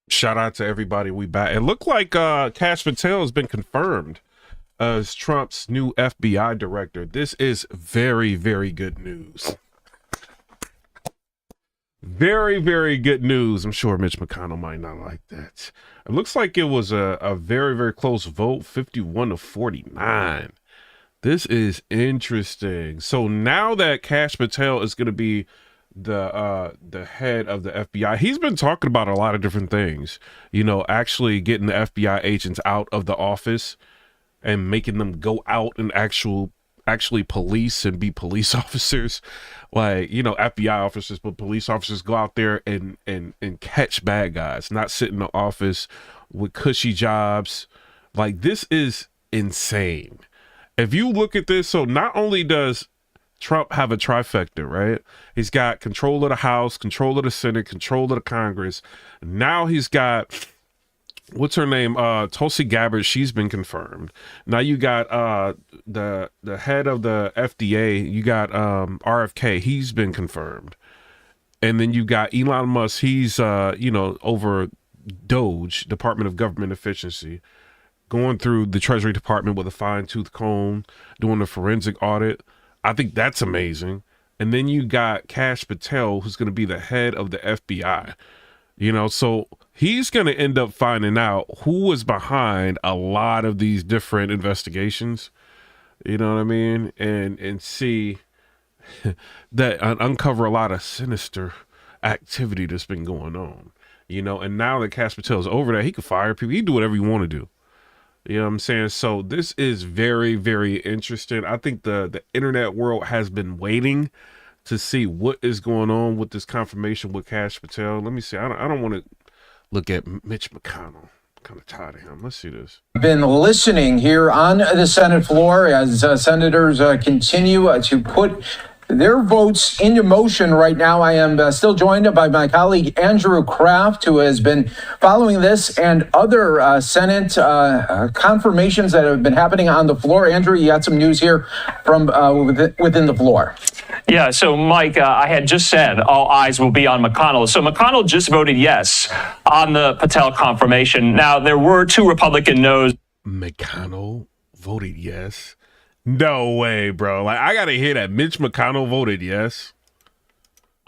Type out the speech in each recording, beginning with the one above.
Shout out to everybody. We back. It looked like Kash Patel has been confirmed as Trump's new FBI director. This is very, very good news. Very, very good news. I'm sure Mitch McConnell might not like that. It looks like it was a very, very close vote, 51-49. This is interesting. So now that Kash Patel is going to be the head of the FBI, he's been talking about a lot of different things, you know, actually getting the FBI agents out of the office and making them go out and actually police and be police officers, like, you know, FBI officers, but police officers go out there and catch bad guys, not sit in the office with cushy jobs. Like, this is insane. If you look at this, so not only does Trump have a trifecta, right? He's got control of the House, control of the Senate, control of the Congress. Now he's got, what's her name? Tulsi Gabbard. She's been confirmed. Now you got the head of the FDA. You got RFK. He's been confirmed. And then you got Elon Musk. He's over DOGE, Department of Government Efficiency, going through the Treasury Department with a fine-tooth comb, doing a forensic audit. I think that's amazing. And then you got Kash Patel, who's going to be the head of the FBI. You know, so he's going to end up finding out who was behind a lot of these different investigations. You know what I mean? And see that uncover a lot of sinister activity that's been going on. You know, and now that Kash Patel is over there, he can fire people. He can do whatever you want to do. You know what I'm saying? So this is very, very interesting. I think the internet world has been waiting to see what is going on with this confirmation with Kash Patel. Let me see. I don't want to look at Mitch McConnell. I'm kind of tired of him. Let's see this. Been listening here on the Senate floor as senators continue to put their votes into motion right now. I am still joined by my colleague Andrew Kraft, who has been following this and other Senate confirmations that have been happening on the floor. Andrew, you got some news here from within the floor. Yeah, so Mike, I had just said all eyes will be on McConnell. So McConnell just voted yes on the Patel confirmation. Now, there were 2 Republican no's. McConnell voted yes? No way, bro. Like, I gotta hear that Mitch McConnell voted yes.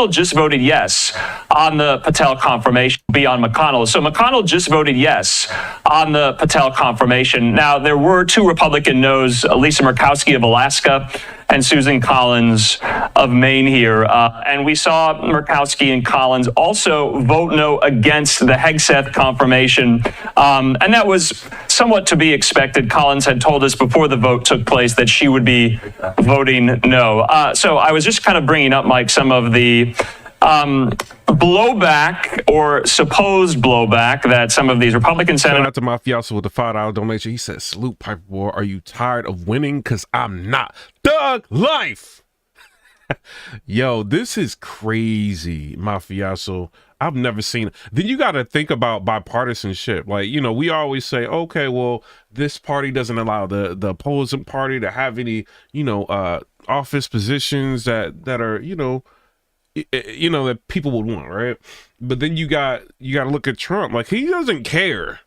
Just voted yes on the Patel confirmation be on McConnell. So McConnell just voted yes on the Patel confirmation. Now, there were 2 Republican no's, Lisa Murkowski of Alaska and Susan Collins of Maine here. And we saw Murkowski and Collins also vote no against the Hegseth confirmation. And that was somewhat to be expected. Collins had told us before the vote took place that she would be voting no. So I was just kind of bringing up, Mike, some of the blowback or supposed blowback that some of these Republican senators. Shout out to my fiance with the $5 donation. He said, "Salute, Piper Boy. Are you tired of winning? Because I'm not. Thug life." Yo, this is crazy, my fiance. I've never seen it. Then you got to think about bipartisanship. Like, you know, we always say, okay, well, this party doesn't allow the opposing party to have any, office positions that are, that people would want, right? But then you got to look at Trump. Like, he doesn't care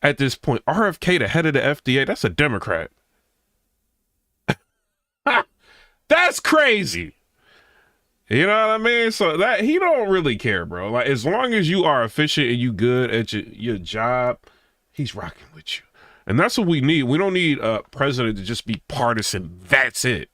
at this point. RFK, the head of the FDA, that's a Democrat. That's crazy. You know what I mean? So that he don't really care, bro. Like, as long as you are efficient and you good at your job, he's rocking with you. And that's what we need. We don't need a president to just be partisan. That's it.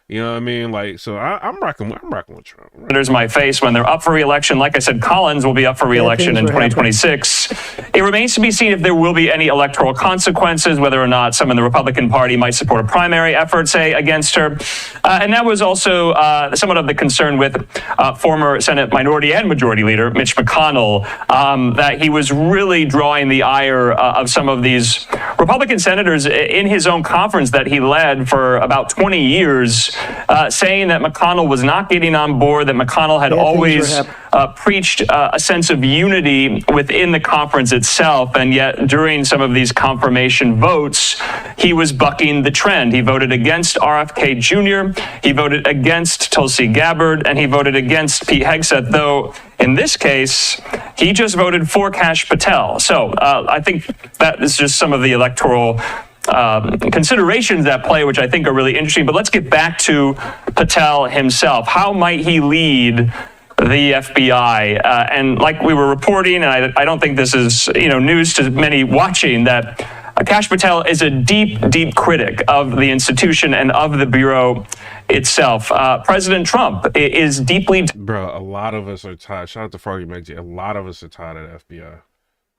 You know what I mean? Like, so I'm rocking with Trump. There's my face when they're up for re-election. Like I said, Collins will be up for re-election in 2026. It remains to be seen if there will be any electoral consequences, whether or not some in the Republican Party might support a primary effort, say, against her. And that was also somewhat of the concern with former Senate Minority and Majority Leader Mitch McConnell, that he was really drawing the ire of some of these Republican senators in his own conference that he led for about 20 years, saying that McConnell was not getting on board, that McConnell had always preached a sense of unity within the conference itself, and yet during some of these confirmation votes, he was bucking the trend. He voted against RFK Jr., he voted against Tulsi Gabbard, and he voted against Pete Hegseth, though In this case, he just voted for Kash Patel. So I think that is just some of the electoral considerations at play, which I think are really interesting. But let's get back to Patel himself. How might he lead the FBI? And like we were reporting, and I don't think this is news to many watching, that Kash Patel is a deep critic of the institution and of the Bureau itself. President Trump is deeply... Bro, a lot of us are tired. Shout out to Froggy McG. A lot of us are tired of the FBI.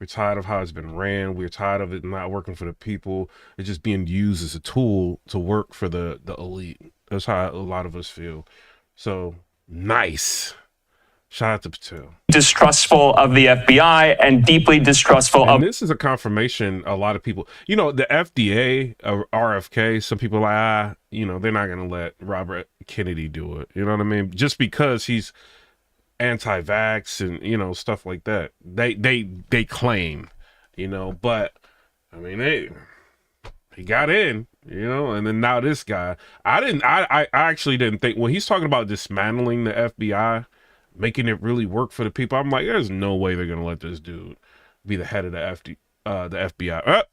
We're tired of how it's been ran. We're tired of it not working for the people. It's just being used as a tool to work for the elite. That's how a lot of us feel. So, nice. Shout out to Patel. Distrustful of the FBI and deeply distrustful of... This is a confirmation. A lot of people, the FDA, RFK, some people are like, they're not going to let Robert Kennedy do it. You know what I mean? Just because he's anti-vax and, stuff like that. They claim, but I mean, he got in, and then now this guy, I actually didn't think when he's talking about dismantling the FBI, making it really work for the people. I'm like, there's no way they're gonna let this dude be the head of the FBI.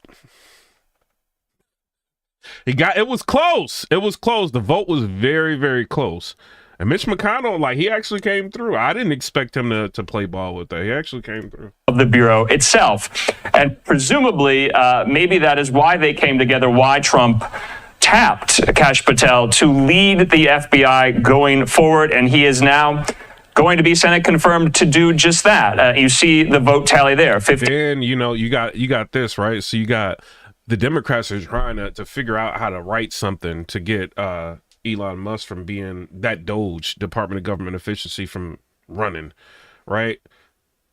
It was close. It was close. The vote was very, very close. And Mitch McConnell, he actually came through. I didn't expect him to play ball with that. He actually came through. Of the Bureau itself. And presumably, maybe that is why they came together, why Trump tapped Kash Patel to lead the FBI going forward. And he is now going to be Senate confirmed to do just that. You see the vote tally there. 50. Then, you got this, right? So you got the Democrats are trying to figure out how to write something to get Elon Musk from being that DOGE, Department of Government Efficiency, from running, right?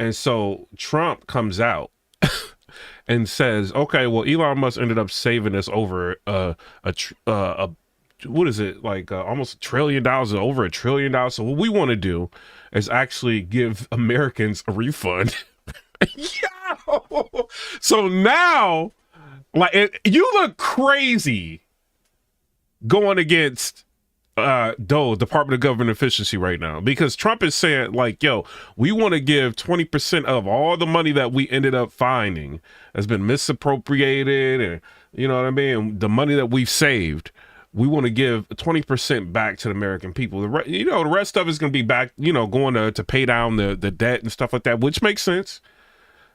And so Trump comes out and says, okay, well, Elon Musk ended up saving us over what is it, almost $1 trillion, or over $1 trillion. So what we want to do is actually give Americans a refund. Yo! So now, you look crazy going against DOE, Department of Government Efficiency, right now, because Trump is saying, we want to give 20% of all the money that we ended up finding has been misappropriated, and you know what I mean, the money that we've saved, we want to give 20% back to the American people. The rest of it's going to be back, going to pay down the debt and stuff like that, which makes sense,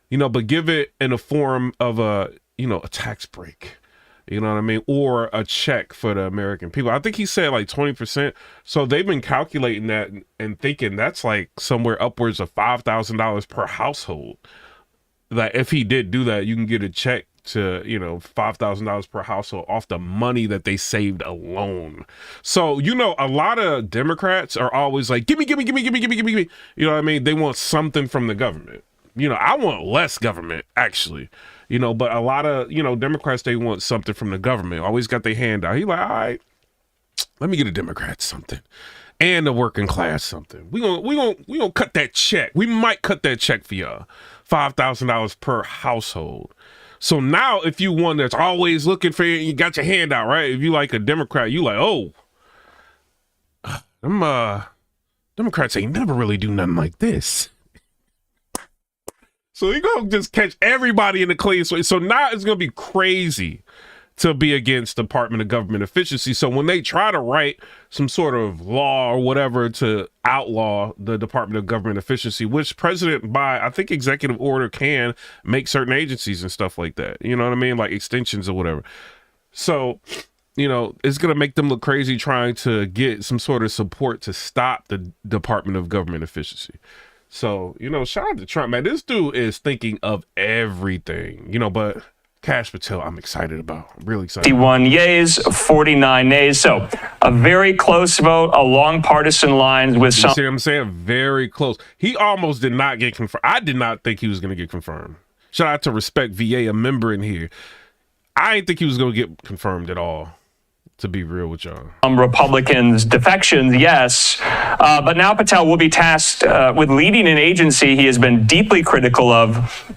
but give it in a form of a tax break. You know what I mean? Or a check for the American people. I think he said 20%. So they've been calculating that and thinking that's somewhere upwards of $5,000 per household. That if he did do that, you can get a check to, $5,000 per household off the money that they saved alone. So, a lot of Democrats are always like, give me. You know what I mean? They want something from the government. I want less government, actually. But a lot of, Democrats, they want something from the government. Always got their hand out. He like, all right, let me get a Democrat something. And the working class something. We gonna cut that check. We might cut that check for y'all. $5,000 per household. So now if you one that's always looking for you got your hand out, right? If you like a Democrat, you like, oh, them Democrats ain't never really do nothing like this. So you're going to just catch everybody in the cleanest way. So now it's going to be crazy to be against Department of Government Efficiency. So when they try to write some sort of law or whatever to outlaw the Department of Government Efficiency, which President by, I think, executive order can make certain agencies and stuff like that. You know what I mean? Like extensions or whatever. So, it's going to make them look crazy trying to get some sort of support to stop the Department of Government Efficiency. So, shout out to Trump, man. This dude is thinking of everything, but Kash Patel, I'm excited about. I'm really excited. 51 yeas, 49 nays. So a very close vote along partisan lines with some. You see what I'm saying? Very close. He almost did not get confirmed. I did not think he was going to get confirmed. Shout out to Respect VA, a member in here. I didn't think he was going to get confirmed at all, to be real with y'all. Republicans' defections, yes. But now Patel will be tasked with leading an agency he has been deeply critical of,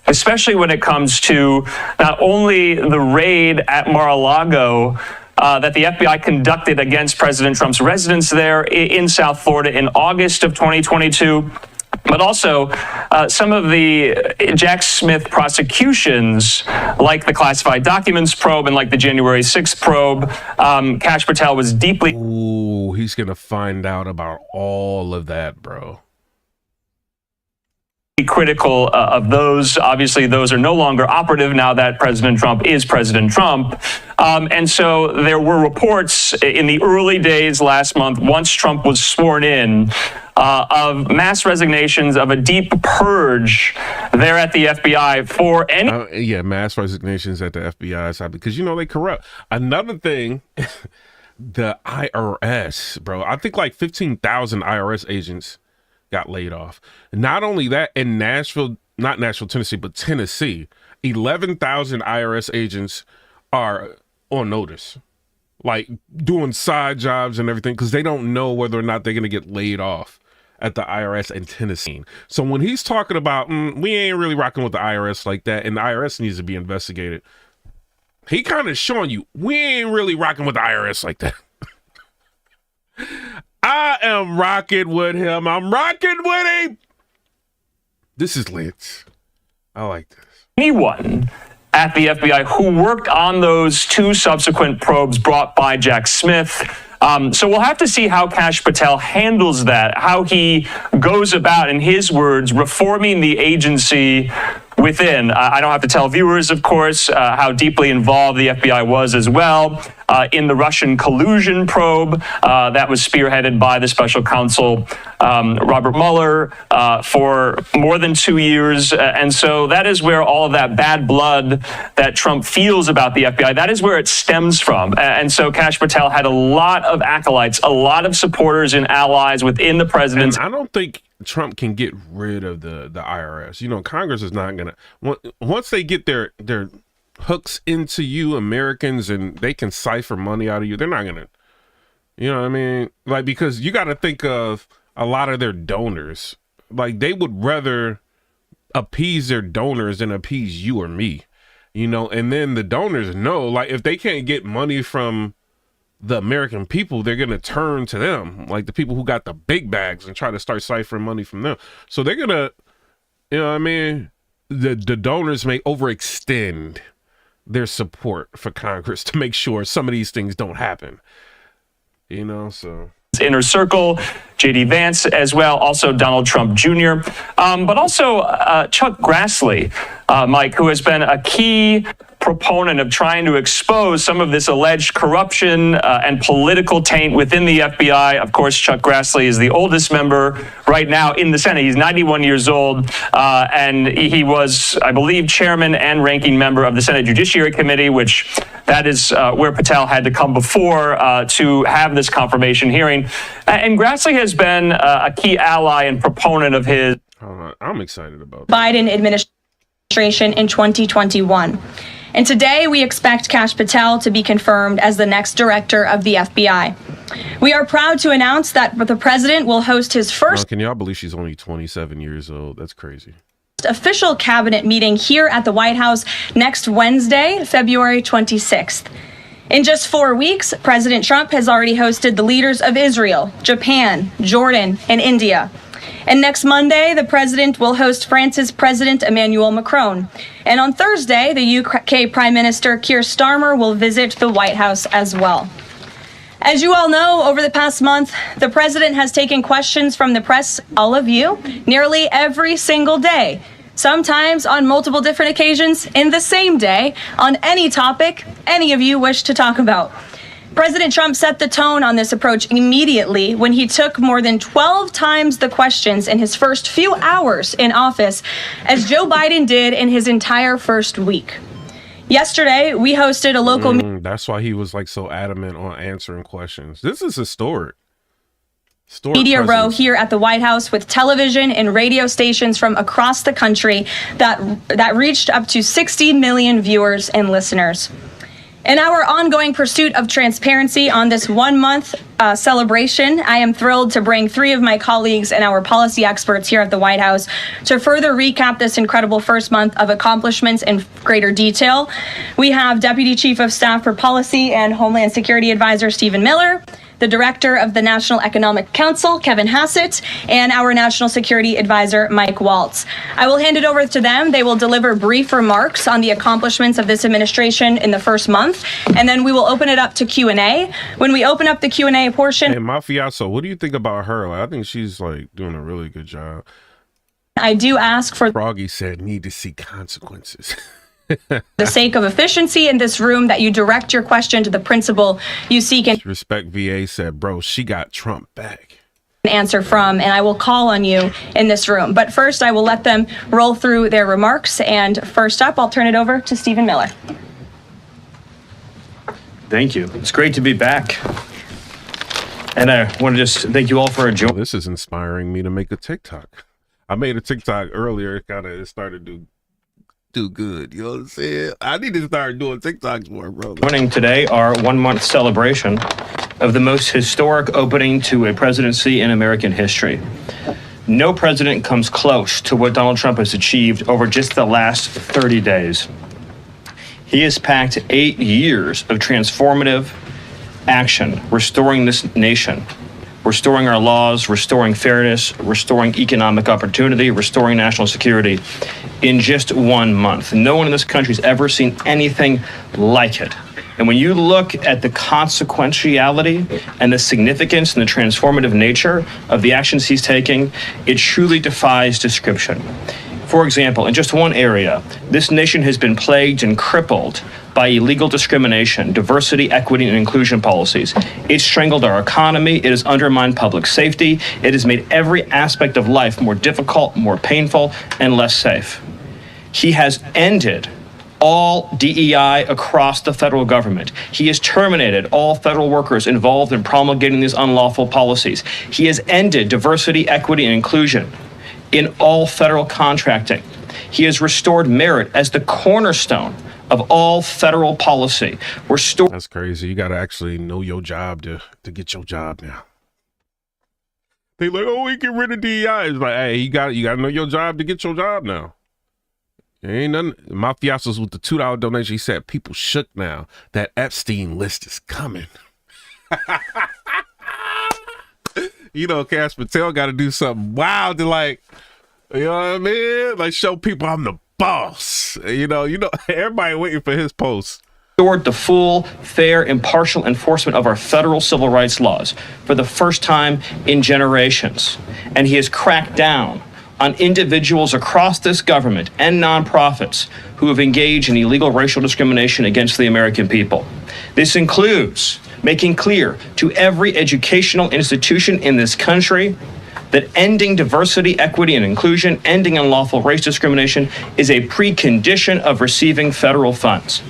especially when it comes to not only the raid at Mar-a-Lago that the FBI conducted against President Trump's residence there in South Florida in August of 2022, But also, some of the Jack Smith prosecutions, like the classified documents probe and like the January 6th probe, Kash Patel was deeply... Ooh, he's going to find out about all of that, bro. Critical of those. Obviously, those are no longer operative now that President Trump is President Trump. And so there were reports in the early days last month, once Trump was sworn in, of mass resignations, of a deep purge there at the FBI for any... yeah, mass resignations at the FBI side because, you know, they corrupt. Another thing, the IRS, bro. I think like 15,000 IRS agents got laid off. Not only that, in Nashville, not Nashville, Tennessee, but Tennessee, 11,000 IRS agents are on notice, like doing side jobs and everything, because they don't know whether or not they're going to get laid off at the IRS in Tennessee. So when he's talking about, we ain't really rocking with the IRS like that, and the IRS needs to be investigated, he kind of showing you, we ain't really rocking with the IRS like that. I am rocking with him. I'm rocking with him. This is lit. I like this. Anyone at the FBI who worked on those two subsequent probes brought by Jack Smith. So we'll have to see how Kash Patel handles that, how he goes about, in his words, reforming the agency within. I don't have to tell viewers, of course, how deeply involved the FBI was as well in the Russian collusion probe that was spearheaded by the special counsel Robert Mueller for more than 2 years. And so that is where all of that bad blood that Trump feels about the FBI, that is where it stems from. And so Kash Patel had a lot of acolytes, a lot of supporters and allies within the presidency. And I don't think Trump can get rid of the IRS. You know, Congress is not going to, once they get their hooks into you Americans and they can cipher money out of you, they're not going to, you know what I mean? Like, because you got to think of a lot of their donors. Like, they would rather appease their donors than appease you or me, you know? And then the donors know, like, if they can't get money from the American people, they're going to turn to them, like the people who got the big bags, and try to start ciphering money from them. So they're going to, you know what I mean? The donors may overextend their support for Congress to make sure some of these things don't happen, you know, so. Inner circle, J.D. Vance as well, also Donald Trump Jr., but also Chuck Grassley, Mike, who has been a key proponent of trying to expose some of this alleged corruption and political taint within the FBI. Of course, Chuck Grassley is the oldest member right now in the Senate. He's 91 years old, and he was, I believe, chairman and ranking member of the Senate Judiciary Committee, which that is where Patel had to come before to have this confirmation hearing. And Grassley has been a key ally and proponent of his. I'm excited about Biden administration in 2021. And today we expect Kash Patel to be confirmed as the next director of the FBI. We are proud to announce that the president will host his first... Can y'all believe she's only 27 years old? That's crazy. Official cabinet meeting here at the White House next Wednesday, February 26th. In just 4 weeks, President Trump has already hosted the leaders of Israel, Japan, Jordan, and India. And next Monday, the president will host France's President Emmanuel Macron. And on Thursday, the UK Prime Minister Keir Starmer will visit the White House as well. As you all know, over the past month, the president has taken questions from the press, all of you, nearly every single day. Sometimes on multiple different occasions in the same day, on any topic any of you wish to talk about. President Trump set the tone on this approach immediately when he took more than 12 times the questions in his first few hours in office, as Joe Biden did in his entire first week. Yesterday, we hosted a local... That's why he was like so adamant on answering questions. This is historic. Media row here at the White House with television and radio stations from across the country that reached up to 60 million viewers and listeners. In our ongoing pursuit of transparency on this 1 month celebration, I am thrilled to bring 3 of my colleagues and our policy experts here at the White House to further recap this incredible first month of accomplishments in greater detail. We have Deputy Chief of Staff for Policy and Homeland Security Advisor Stephen Miller, the director of the National Economic Council, Kevin Hassett, and our National Security Advisor, Mike Waltz. I will hand it over to them. They will deliver brief remarks on the accomplishments of this administration in the first month, and then we will open it up to Q&A. When we open up the Q&A portion... Hey, Mafioso, what do you think about her? Like, I think she's like doing a really good job. I do ask for... Froggy said, need to see consequences. the sake of efficiency in this room, that you direct your question to the principal you seek an Respect VA said, bro, she got Trump back. Answer from, and I will call on you in this room. But first, I will let them roll through their remarks. And first up, I'll turn it over to Stephen Miller. Thank you. It's great to be back. And I want to just thank you all for joining. This is inspiring me to make a TikTok. I made a TikTok earlier. It started to do good. You know what I'm saying? I need to start doing TikToks more, bro. Joining today our 1 month celebration of the most historic opening to a presidency in American history. No president comes close to what Donald Trump has achieved over just the last 30 days. He has packed 8 years of transformative action, restoring this nation, restoring our laws, restoring fairness, restoring economic opportunity, restoring national security in just 1 month. No one in this country has ever seen anything like it. And when you look at the consequentiality and the significance and the transformative nature of the actions he's taking, it truly defies description. For example, in just one area, this nation has been plagued and crippled by illegal discrimination, diversity, equity, and inclusion policies. It's strangled our economy. It has undermined public safety. It has made every aspect of life more difficult, more painful, and less safe. He has ended all DEI across the federal government. He has terminated all federal workers involved in promulgating these unlawful policies. He has ended diversity, equity, and inclusion in all federal contracting. He has restored merit as the cornerstone of all federal policy. That's crazy. You got to actually know your job to get your job now. They like, oh, we get rid of DEI. It's like, hey, you got to know your job to get your job now. Ain't nothing. Mafiosos with the $2 donation, he said, people shook now. That Epstein list is coming. You know, Kash Patel got to do something wild to, like, you know what I mean? Like, show people I'm the boss. You know, everybody waiting for his post. Restored the full, fair, impartial enforcement of our federal civil rights laws for the first time in generations. And he has cracked down on individuals across this government and nonprofits who have engaged in illegal racial discrimination against the American people. This includes making clear to every educational institution in this country that ending diversity, equity, and inclusion, ending unlawful race discrimination is a precondition of receiving federal funds.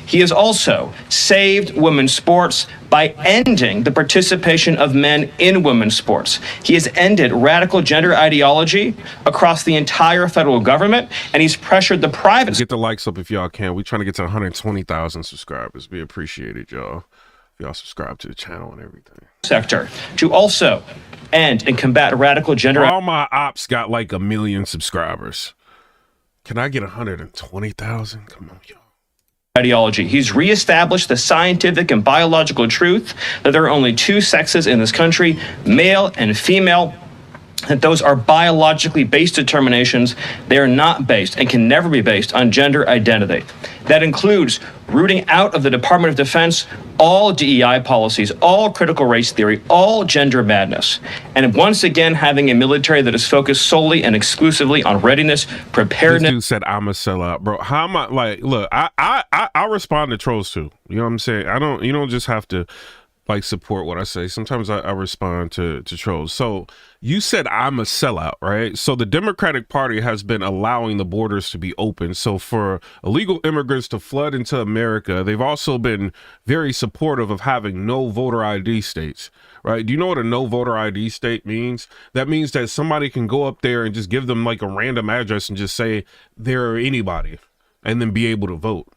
He has also saved women's sports by ending the participation of men in women's sports. He has ended radical gender ideology across the entire federal government, and he's pressured the private... Get the likes up if y'all can. We're trying to get to 120,000 subscribers. We appreciate it, y'all. If y'all subscribe to the channel and everything. ...sector to also end and combat radical gender... All my ops got like 1 million subscribers. Can I get 120,000? Come on, y'all. Ideology. He's reestablished the scientific and biological truth that there are only two sexes in this country, male and female, that those are biologically based determinations. They are not based and can never be based on gender identity. That includes rooting out of the Department of Defense all DEI policies, all critical race theory, all gender madness. And once again, having a military that is focused solely and exclusively on readiness, preparedness. This dude said, I'm a sellout, bro. How am I, like, look, I respond to trolls too. You know what I'm saying? You don't just have to like support what I say. Sometimes I respond to trolls. So you said I'm a sellout, right? So the Democratic Party has been allowing the borders to be open. So for illegal immigrants to flood into America, they've also been very supportive of having no voter ID states, right? Do you know what a no voter ID state means? That means that somebody can go up there and just give them like a random address and just say they're anybody and then be able to vote.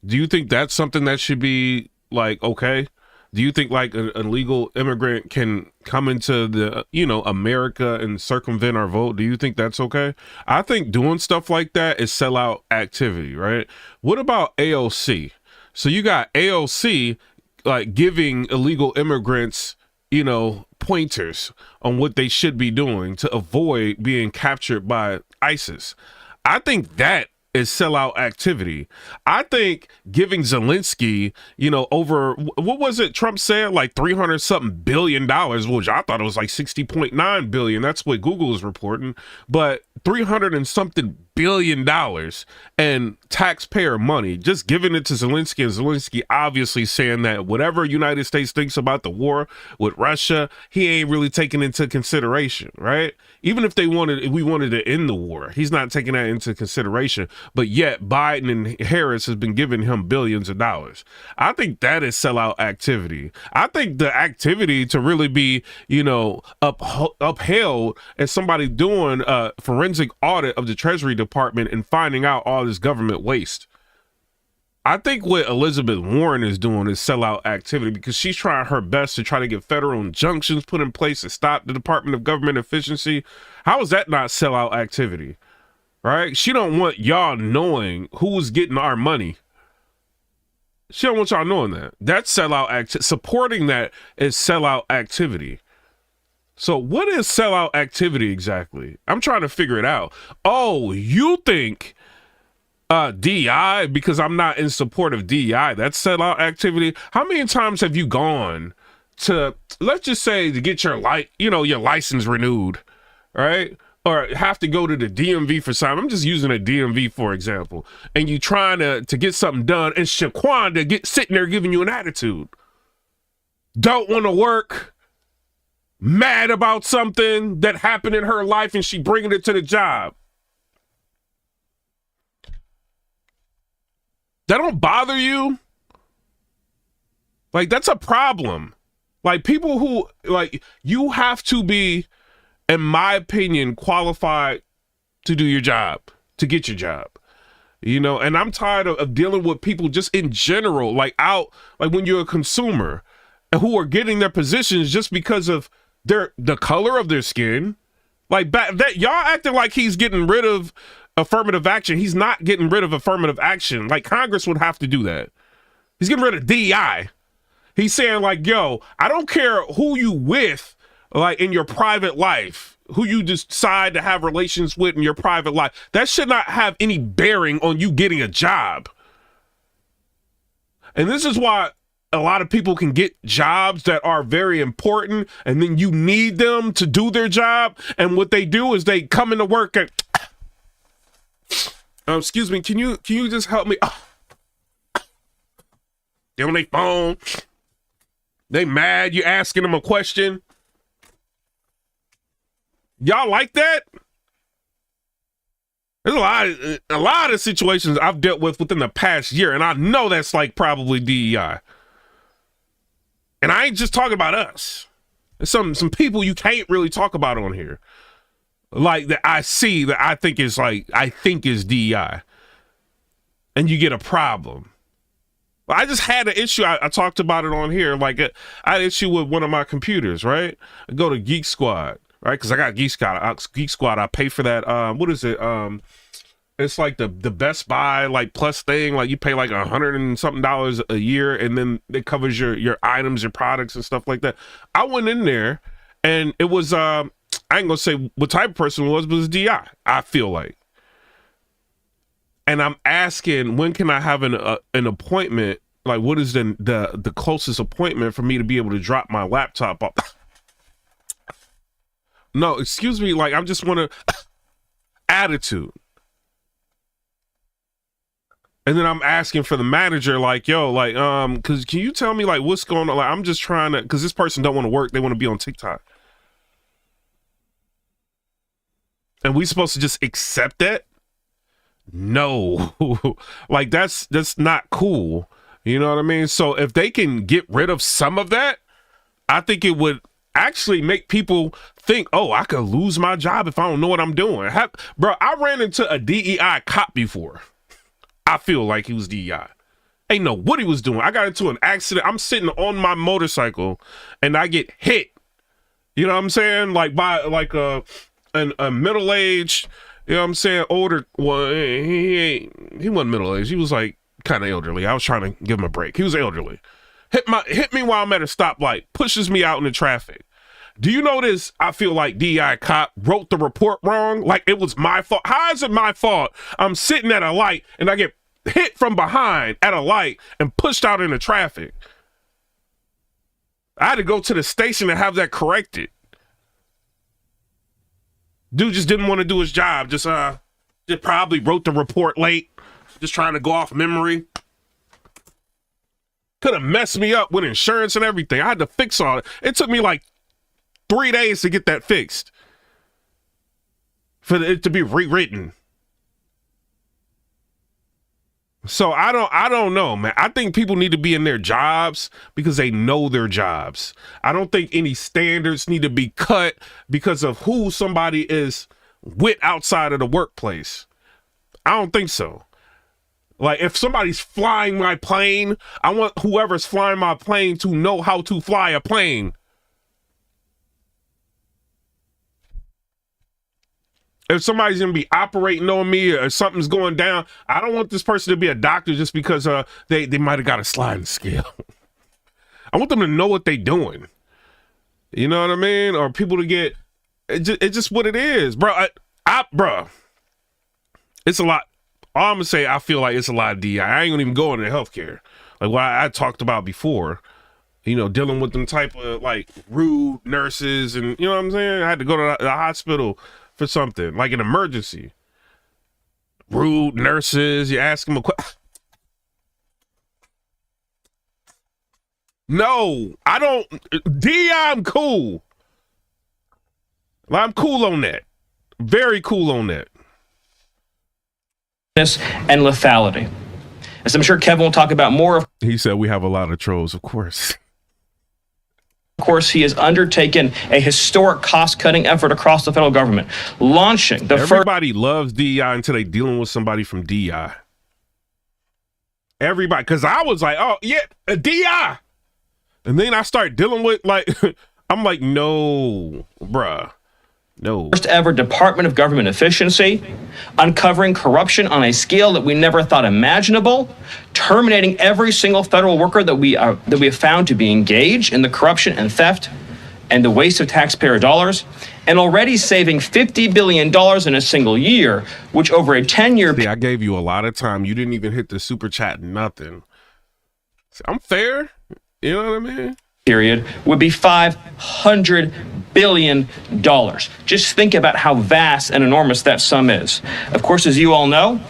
Do you think that's something that should be like, okay? Do you think like an illegal immigrant can come into the, America and circumvent our vote? Do you think that's okay? I think doing stuff like that is sellout activity, right? What about AOC? So you got AOC like giving illegal immigrants, you know, pointers on what they should be doing to avoid being captured by ISIS. I think that is sellout activity. I think giving Zelenskyy, you know, over, what was it Trump said, like 300 something billion dollars, which I thought it was like 60.9 billion. That's what Google is reporting, but 300 and something billion dollars and taxpayer money, just giving it to Zelenskyy, and Zelenskyy obviously saying that whatever United States thinks about the war with Russia, he ain't really taking into consideration, right? Even if we wanted to end the war, he's not taking that into consideration. But yet Biden and Harris has been giving him billions of dollars. I think that is sellout activity. I think the activity to really be, you know, upheld as somebody doing a forensic audit of the Treasury Department and finding out all this government waste. I think what Elizabeth Warren is doing is sellout activity, because she's trying her best to try to get federal injunctions put in place to stop the Department of Government Efficiency. How is that not sellout activity? Right? She don't want y'all knowing who's getting our money. She don't want y'all knowing that. That's sellout activity. Supporting that is sellout activity. So what is sellout activity exactly? I'm trying to figure it out. Oh, you think DEI, because I'm not in support of DEI, that's sellout activity? How many times have you gone to, let's just say, to get your your license renewed, right? Or have to go to the DMV for something. I'm just using a DMV for example. And you trying to get something done, and Shaquanda sitting there giving you an attitude. Don't want to work, mad about something that happened in her life, and she bringing it to the job. That don't bother you? Like, that's a problem. Like, people who, like, you have to be, in my opinion, qualified to do your job, to get your job, you know? And I'm tired of dealing with people just in general, like when you're a consumer, and who are getting their positions just because of the color of their skin. Like, that y'all acting like he's getting rid of affirmative action. He's not getting rid of affirmative action. Like, Congress would have to do that. He's getting rid of DEI. He's saying, like, yo, I don't care who you with, like, in your private life, who you decide to have relations with in your private life. That should not have any bearing on you getting a job. And this is why a lot of people can get jobs that are very important, and then you need them to do their job. And what they do is they come into work and, excuse me, can you just help me? They're on their phone. They mad, you asking them a question. Y'all like that? There's a lot of situations I've dealt with within the past year, and I know that's like probably DEI. And I ain't just talking about us. There's some people you can't really talk about on here, like that I see that I think is DEI, and you get a problem. I just had an issue. I talked about it on here. Like, I had an issue with one of my computers, right? I go to Geek Squad, right? Because I got Geek Squad. I pay for that. What is it? It's like the Best Buy like plus thing. Like, you pay like $100 and something a year, and then it covers your items, your products, and stuff like that. I went in there, and it was I ain't gonna say what type of person it was, but it was DI. I feel like. And I'm asking, when can I have an appointment? Like, what is the closest appointment for me to be able to drop my laptop off? No, excuse me. Like, I just want to attitude. And then I'm asking for the manager, like, yo, like, cause can you tell me like what's going on? Like, I'm just trying to, cause this person don't want to work. They want to be on TikTok. And we supposed to just accept that? No, like that's not cool. You know what I mean? So if they can get rid of some of that, I think it would actually make people think, oh, I could lose my job if I don't know what I'm doing. Bro, I ran into a DEI cop before. I feel like he was DEI. Ain't know what he was doing. I got into an accident. I'm sitting on my motorcycle and I get hit. You know what I'm saying? Like by like a middle-aged, you know what I'm saying, older. Well, he wasn't middle-aged. He was like kind of elderly. I was trying to give him a break. He was elderly. hit me while I'm at a stoplight, pushes me out in the traffic. Do you notice I feel like DI cop wrote the report wrong? Like it was my fault. How is it my fault? I'm sitting at a light and I get hit from behind at a light and pushed out in the traffic. I had to go to the station to have that corrected. Dude just didn't want to do his job. Just probably wrote the report late. Just trying to go off memory. Could have messed me up with insurance and everything. I had to fix all it. It took me like 3 days to get that fixed. For it to be rewritten. So I don't know, man. I think people need to be in their jobs because they know their jobs. I don't think any standards need to be cut because of who somebody is with outside of the workplace. I don't think so. Like if somebody's flying my plane, I want whoever's flying my plane to know how to fly a plane. If somebody's gonna be operating on me or something's going down, I don't want this person to be a doctor just because they might have got a sliding scale. I want them to know what they're doing. You know what I mean? Or people to get it's just what it is, bro. Bro, it's a lot. All I'm gonna say, I feel like it's a lot of DI. I ain't gonna even go into healthcare, like what I talked about before. You know, dealing with them type of like rude nurses, and you know what I'm saying. I had to go to the hospital for something like an emergency. Rude nurses, you ask them a question. No, I don't. I'm cool. I'm cool on that. Very cool on that. And lethality. As I'm sure Kevin will talk about more. He said we have a lot of trolls, of course. Of course, he has undertaken a historic cost-cutting effort across the federal government, launching the Everybody loves DEI until they dealing with somebody from DEI. Everybody, because I was like, oh, yeah, a DEI. And then I start dealing with, like, I'm like, no, bruh. No. First ever Department of Government Efficiency, uncovering corruption on a scale that we never thought imaginable, terminating every single federal worker that we have found to be engaged in the corruption and theft and the waste of taxpayer dollars, and already saving $50 billion in a single year, which over a 10-year period. I gave you a lot of time. You didn't even hit the super chat, nothing. I'm fair. You know what I mean? Period would be $500 billion. Just think about how vast and enormous that sum is. Of course, as you all know,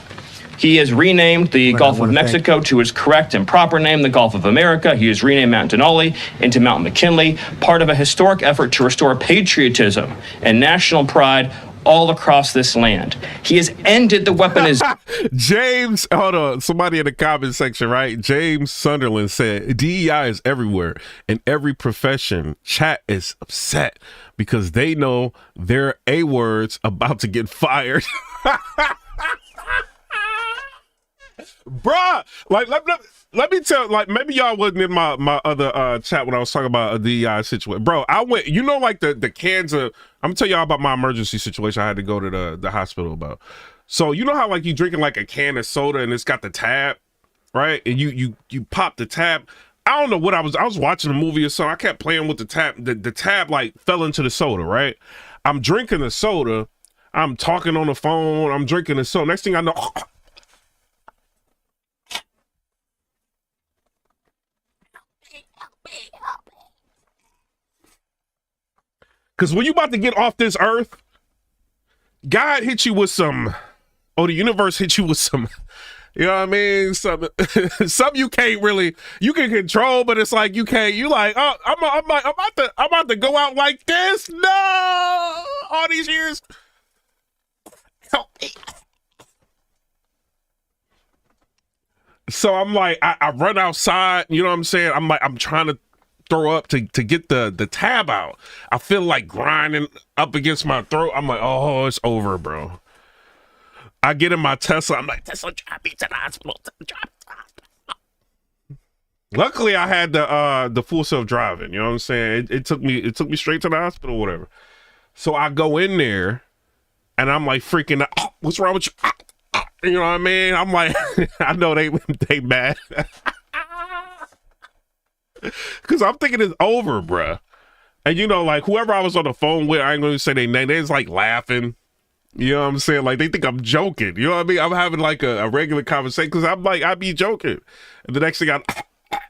he has renamed the Gulf of Mexico to its correct and proper name, the Gulf of America. He has renamed Mount Denali into Mount McKinley, part of a historic effort to restore patriotism and national pride all across this land. He has ended the weaponization. James, hold on. Somebody in the comment section, right? James Sunderland said, DEI is everywhere in every profession. Chat is upset because they know their A-words about to get fired. Bruh, like, let me tell, like, maybe y'all wasn't in my other chat when I was talking about a DEI situation. Bro, I went, you know, like the cans of, I'm gonna tell y'all about my emergency situation I had to go to the hospital about. So you know how like you drinking like a can of soda and it's got the tab, right? And you pop the tab. I don't know what I was watching a movie or something. I kept playing with the tab. The tab like fell into the soda, right? I'm drinking the soda. I'm talking on the phone. I'm drinking the soda. Next thing I know, because when you about to get off this earth, God hit you with some, or the universe hit you with some, you know what I mean? Some you can't really, you can control, but it's like you can't. You like, oh, I'm about to go out like this. No, all these years. Help me. So I'm like, I run outside. You know what I'm saying? I'm like, I'm trying to throw up to get the tab out. I feel like grinding up against my throat. I'm like, oh, it's over, bro. I get in my Tesla. I'm like, Tesla, drive me to the hospital. Luckily, I had the full self driving. You know what I'm saying? It took me straight to the hospital, whatever. So I go in there, and I'm like freaking out. Oh, what's wrong with you? You know what I mean? I'm like, I know they mad. Because I'm thinking it's over, bruh. And, you know, like, whoever I was on the phone with, I ain't going to say their name, they was, like, laughing. You know what I'm saying? Like, they think I'm joking. You know what I mean? I'm having, like, a regular conversation because I'm like, I be joking. And the next thing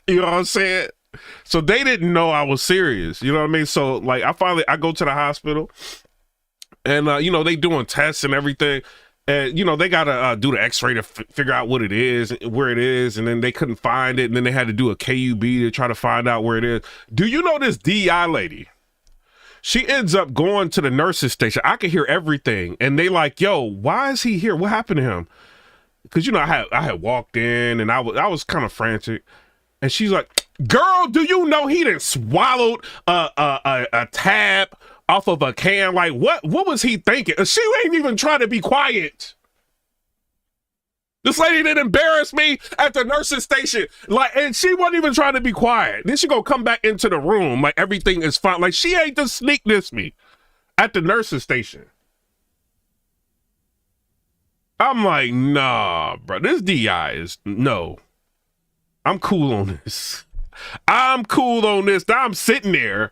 you know what I'm saying? So they didn't know I was serious. You know what I mean? So, like, I go to the hospital and, you know, they doing tests and everything. And, you know, they got to do the x-ray to figure out what it is, where it is. And then they couldn't find it. And then they had to do a KUB to try to find out where it is. Do you know this DI lady? She ends up going to the nurse's station. I could hear everything. And they like, yo, why is he here? What happened to him? Because, you know, I had walked in and I was kind of frantic. And she's like, girl, do you know he done swallowed a tab off of a can? Like, what was he thinking? She ain't even trying to be quiet. This lady didn't embarrass me at the nurse's station. Like, and she wasn't even trying to be quiet. Then she gonna come back into the room like everything is fine. Like, she ain't just sneak this me at the nurse's station. I'm like, nah, bro. This DI is no. I'm cool on this. I'm cool on this. I'm sitting there,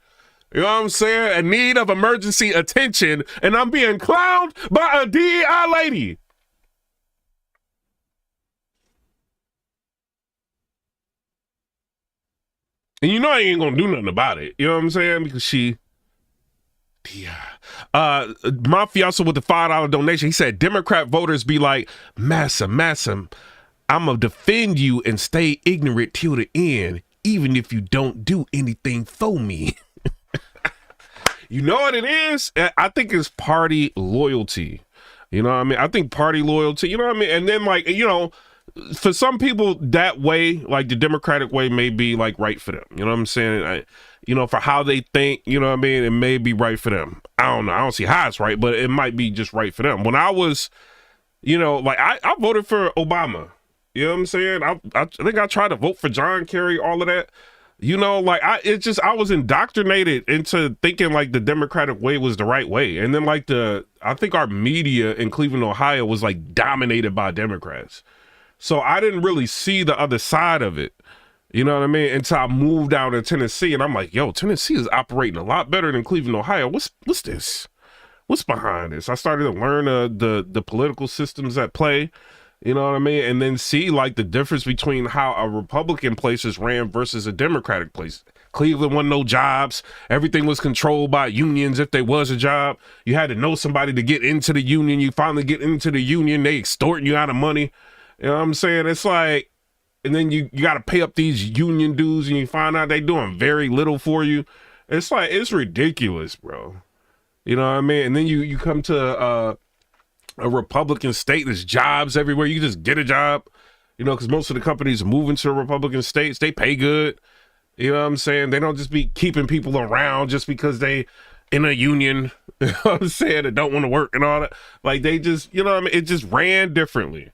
you know what I'm saying, in need of emergency attention, and I'm being clowned by a DEI lady. And you know I ain't gonna do nothing about it. You know what I'm saying? Because she, my fiance with the $5 donation, he said, Democrat voters be like, Massa, I'm gonna defend you and stay ignorant till the end, even if you don't do anything for me. You know what it is? I think it's party loyalty. You know what I mean? I think party loyalty, you know what I mean? And then, like, you know, for some people that way, like the Democratic way may be like right for them. You know what I'm saying? You know, for how they think, you know what I mean? It may be right for them. I don't know. I don't see how it's right, but it might be just right for them. When I was, you know, like I voted for Obama. You know what I'm saying? I think I tried to vote for John Kerry, all of that. You know, like I was indoctrinated into thinking like the Democratic way was the right way. And then like I think our media in Cleveland, Ohio was like dominated by Democrats. So I didn't really see the other side of it. You know what I mean? Until I moved down to Tennessee and I'm like, yo, Tennessee is operating a lot better than Cleveland, Ohio. What's this? What's behind this? I started to learn the political systems at play. You know what I mean? And then see like the difference between how a Republican place is ran versus a Democratic place. Cleveland wasn't no jobs. Everything was controlled by unions. If there was a job, you had to know somebody to get into the union. You finally get into the union, they extorting you out of money. You know what I'm saying? It's like, and then you got to pay up these union dues and you find out they doing very little for you. It's like, it's ridiculous, bro. You know what I mean? And then you come to a Republican state, there's jobs everywhere. You just get a job, you know, because most of the companies are moving to Republican states. They pay good. You know what I'm saying? They don't just be keeping people around just because they in a union, you know what I'm saying, that don't want to work and all that. Like they just, you know what I mean? It just ran differently,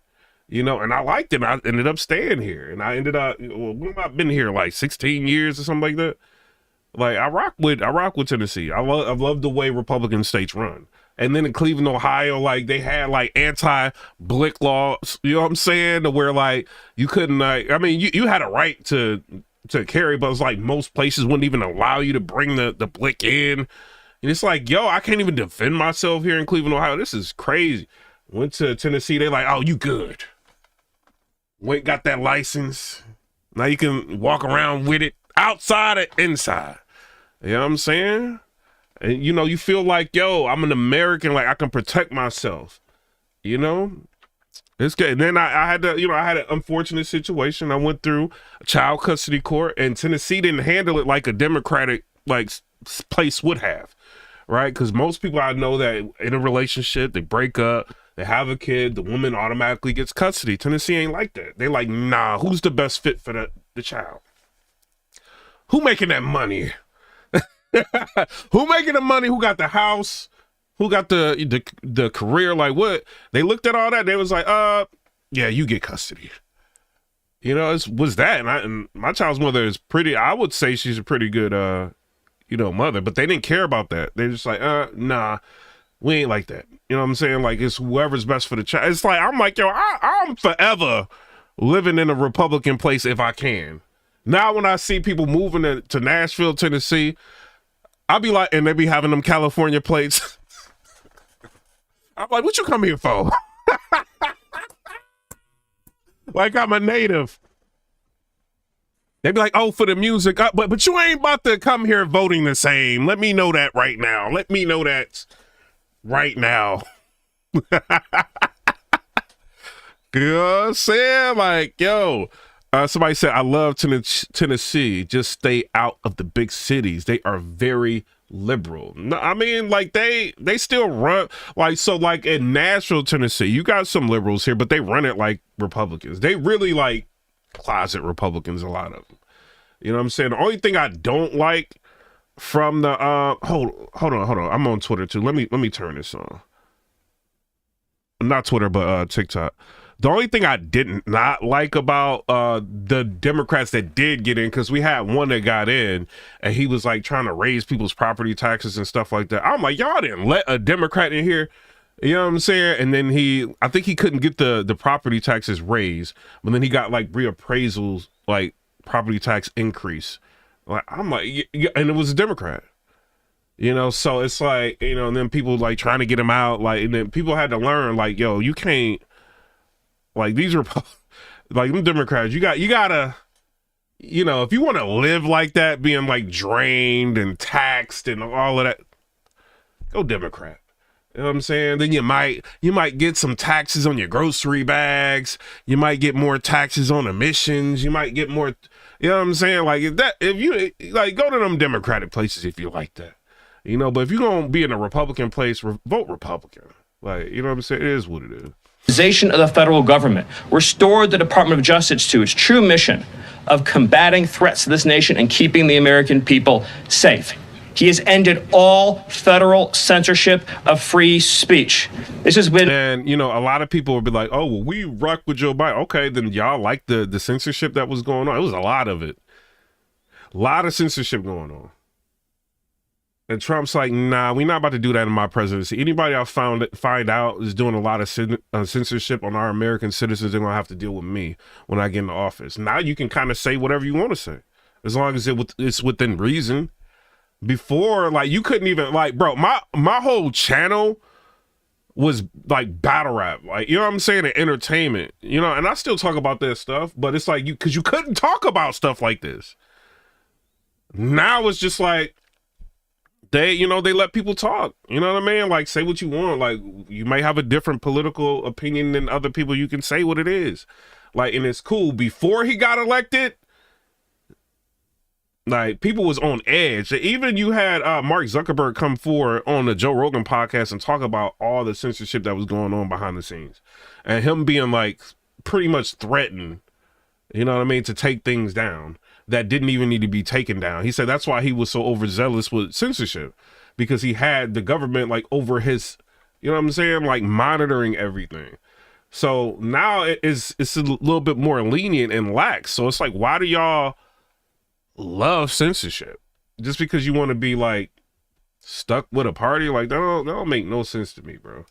you know, and I liked it. I ended up staying here and I ended up, I've been here like 16 years or something like that. Like I rock with Tennessee. I love the way Republican states run. And then in Cleveland, Ohio, like they had like anti-blick laws, you know what I'm saying? To where like you couldn't, like, I mean, you had a right to carry, but it's like most places wouldn't even allow you to bring the blick in. And it's like, yo, I can't even defend myself here in Cleveland, Ohio. This is crazy. Went to Tennessee, they like, oh, you good. Went, got that license. Now you can walk around with it outside and inside. You know what I'm saying? And, you know, you feel like, yo, I'm an American, like I can protect myself, you know? It's good. And then I had to, you know, I had an unfortunate situation. I went through a child custody court and Tennessee didn't handle it like a Democratic, like, place would have, right? Because most people I know that in a relationship, they break up, they have a kid, the woman automatically gets custody. Tennessee ain't like that. They like, nah, who's the best fit for the child? Who making that money? Who making the money? Who got the house? Who got the career? Like what? They looked at all that. They was like, yeah, you get custody. You know, it was that. And my child's mother is pretty, I would say she's a pretty good, you know, mother, but they didn't care about that. They're just like, nah, we ain't like that. You know what I'm saying? Like it's whoever's best for the child. It's like, I'm like, yo, I'm forever living in a Republican place if I can. Now when I see people moving to Nashville, Tennessee, I'll be like, and they be having them California plates. I'm like, what you come here for? Like I'm a native. They be like, oh, for the music. But you ain't about to come here voting the same. Let me know that right now. Let me know that right now. You know what I'm saying? Like, yo, somebody said, I love Tennessee. Just stay out of the big cities. They are very liberal. No, I mean, like they still run like, so like in Nashville, Tennessee, you got some liberals here, but they run it like Republicans. They really like closet Republicans, a lot of them. You know what I'm saying? The only thing I don't like from the hold on. I'm on Twitter too. Let me turn this on. Not Twitter, but TikTok. The only thing I did not like about the Democrats that did get in, because we had one that got in and he was like trying to raise people's property taxes and stuff like that. I'm like, y'all didn't let a Democrat in here. You know what I'm saying? And then I think he couldn't get the property taxes raised, but then he got like reappraisals, like property tax increase. Like, I'm like, and it was a Democrat. You know, so it's like, you know, and then people like trying to get him out, like, and then people had to learn, like, yo, you can't, like, these are, like, them Democrats, you gotta, you know, if you want to live like that, being like drained and taxed and all of that, go Democrat. You know what I'm saying? Then you might get some taxes on your grocery bags. You might get more taxes on emissions. You might get more, you know what I'm saying? Like, if you, like, go to them Democratic places if you like that. You know, but if you're going to be in a Republican place, vote Republican. Like, you know what I'm saying? It is what it is. Of the federal government, restored the Department of Justice to its true mission of combating threats to this nation and keeping the American people safe. He has ended all federal censorship of free speech. This has been... And, you know, a lot of people will be like, oh, well, we rock with Joe Biden. Okay, then y'all like the censorship that was going on. It was a lot of it. A lot of censorship going on. And Trump's like, nah, we're not about to do that in my presidency. Anybody I find out is doing a lot of censorship on our American citizens, they're going to have to deal with me when I get into office. Now you can kind of say whatever you want to say, as long as it's within reason. Before, like, you couldn't even, like, bro, my whole channel was like battle rap, like, you know what I'm saying, and entertainment, you know, and I still talk about that stuff, but it's like, because you couldn't talk about stuff like this. Now it's just like, they let people talk, you know what I mean? Like, say what you want. Like, you may have a different political opinion than other people. You can say what it is. Like, and it's cool. Before he got elected, like, people was on edge. Even you had Mark Zuckerberg come forward on the Joe Rogan podcast and talk about all the censorship that was going on behind the scenes. And him being, like, pretty much threatened, you know what I mean, to take things down that didn't even need to be taken down. He said that's why he was so overzealous with censorship, because he had the government like over his, you know what I'm saying, like monitoring everything. So now it's a little bit more lenient and lax. So it's like, why do y'all love censorship? Just because you want to be like stuck with a party? Like, that don't make no sense to me, bro.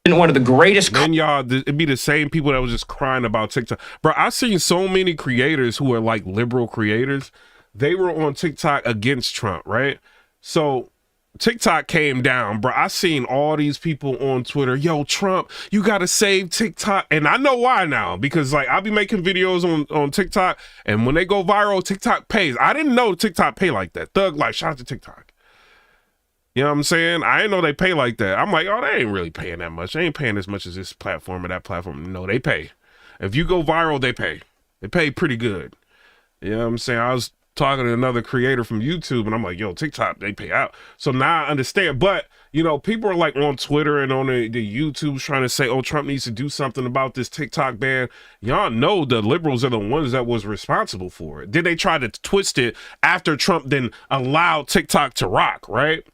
One of the greatest. Then y'all, it'd be the same people that was just crying about TikTok. Bro, I've seen so many creators who are like liberal creators. They were on TikTok against Trump, right? So TikTok came down, bro. I seen all these people on Twitter, yo, Trump, you got to save TikTok. And I know why now, because like I'll be making videos on TikTok, and when they go viral, TikTok pays. I didn't know TikTok pay like that. Thug Life, shout out to TikTok. You know what I'm saying? I didn't know they pay like that. I'm like, oh, they ain't really paying that much. They ain't paying as much as this platform or that platform. No, they pay. If you go viral, they pay. They pay pretty good. You know what I'm saying? I was talking to another creator from YouTube, and I'm like, yo, TikTok, they pay out. So now I understand. But, you know, people are like on Twitter and on the YouTubes trying to say, oh, Trump needs to do something about this TikTok ban. Y'all know the liberals are the ones that was responsible for it. Did they try to twist it after Trump then allowed TikTok to rock, right?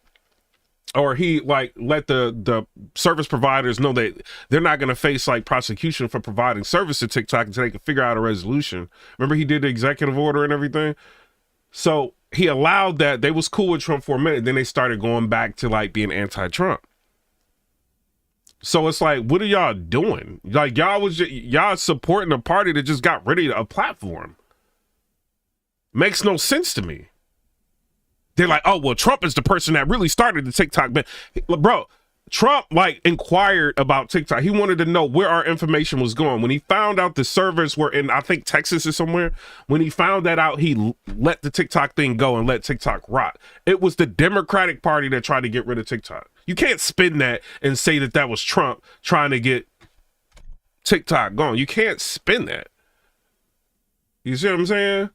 Or he like let the service providers know that they're not going to face like prosecution for providing service to TikTok until they can figure out a resolution. Remember, he did the executive order and everything. So he allowed that. They was cool with Trump for a minute. Then they started going back to like being anti-Trump. So it's like, what are y'all doing? Like, y'all supporting a party that just got rid of a platform. Makes no sense to me. They're like, oh, well, Trump is the person that really started the TikTok ban. Bro, Trump like inquired about TikTok. He wanted to know where our information was going. When he found out the servers were in, I think, Texas or somewhere, when he found that out, he let the TikTok thing go and let TikTok rot. It was the Democratic Party that tried to get rid of TikTok. You can't spin that and say that that was Trump trying to get TikTok gone. You can't spin that. You see what I'm saying?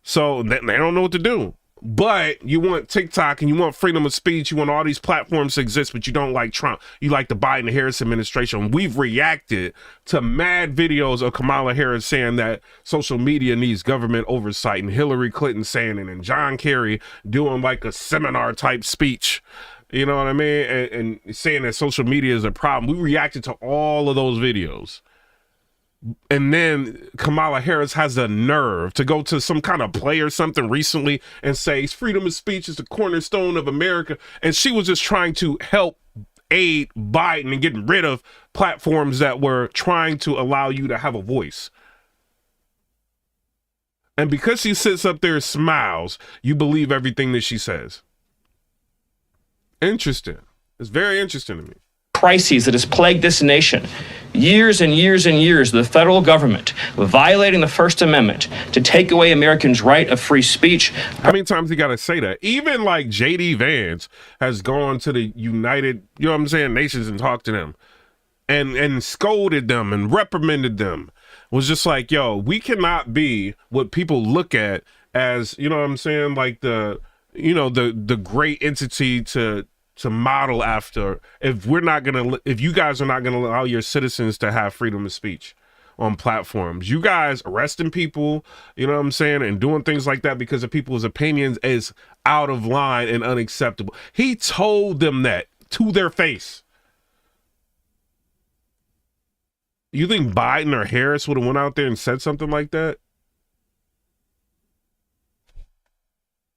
So they don't know what to do. But you want TikTok and you want freedom of speech. You want all these platforms to exist, but you don't like Trump. You like the Biden-Harris administration. We've reacted to mad videos of Kamala Harris saying that social media needs government oversight, and Hillary Clinton saying it, and John Kerry doing like a seminar type speech. You know what I mean? And saying that social media is a problem. We reacted to all of those videos. And then Kamala Harris has the nerve to go to some kind of play or something recently and say freedom of speech is the cornerstone of America. And she was just trying to help aid Biden in getting rid of platforms that were trying to allow you to have a voice. And because she sits up there and smiles, you believe everything that she says. Interesting. It's very interesting to me. Crises that has plagued this nation. Years and years and years, the federal government violating the First Amendment to take away Americans' right of free speech. How many times you got to say that? Even like J.D. Vance has gone to the United, you know what I'm saying, Nations and talked to them and scolded them and reprimanded them. Was just like, yo, we cannot be what people look at as, you know what I'm saying, like the great entity to model after if you guys are not gonna allow your citizens to have freedom of speech on platforms. You guys arresting people, you know what I'm saying, and doing things like that because of people's opinions is out of line and unacceptable. He told them that to their face. You think Biden or Harris would have went out there and said something like that?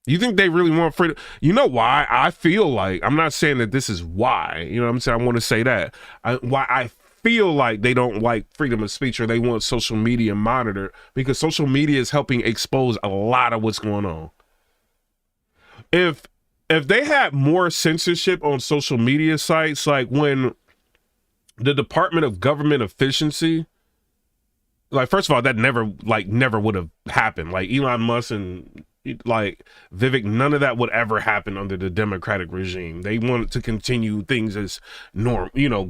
You think they really want freedom? You know why? I feel like, I'm not saying that this is why, you know what I'm saying? I want to say that. Why I feel like they don't like freedom of speech or they want social media monitored, because social media is helping expose a lot of what's going on. If they had more censorship on social media sites, like when the Department of Government Efficiency, like, first of all, that never would have happened. Like Elon Musk and like Vivek, none of that would ever happen under the Democratic regime. They wanted to continue things as norm, you know,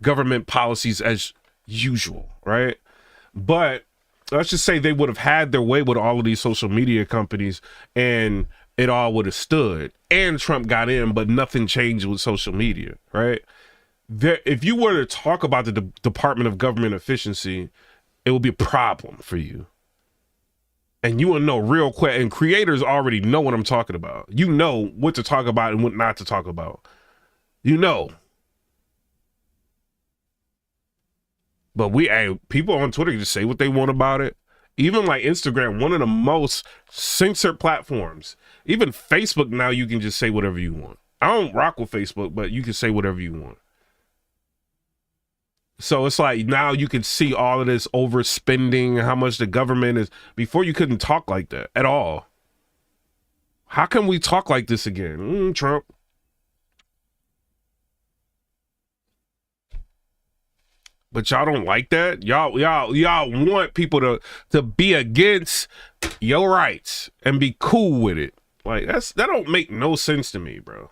government policies as usual, right? But let's just say they would have had their way with all of these social media companies and it all would have stood, and Trump got in, but nothing changed with social media, right? If you were to talk about the Department of Government Efficiency, it would be a problem for you. And you will know real quick, and creators already know what I'm talking about. You know what to talk about and what not to talk about. You know. But people on Twitter just say what they want about it. Even like Instagram, one of the most censored platforms. Even Facebook now, you can just say whatever you want. I don't rock with Facebook, but you can say whatever you want. So it's like now you can see all of this overspending, how much the government is. Before you couldn't talk like that at all. How can we talk like this again? Trump. But y'all don't like that. Y'all want people to be against your rights and be cool with it. Like that don't make no sense to me, bro.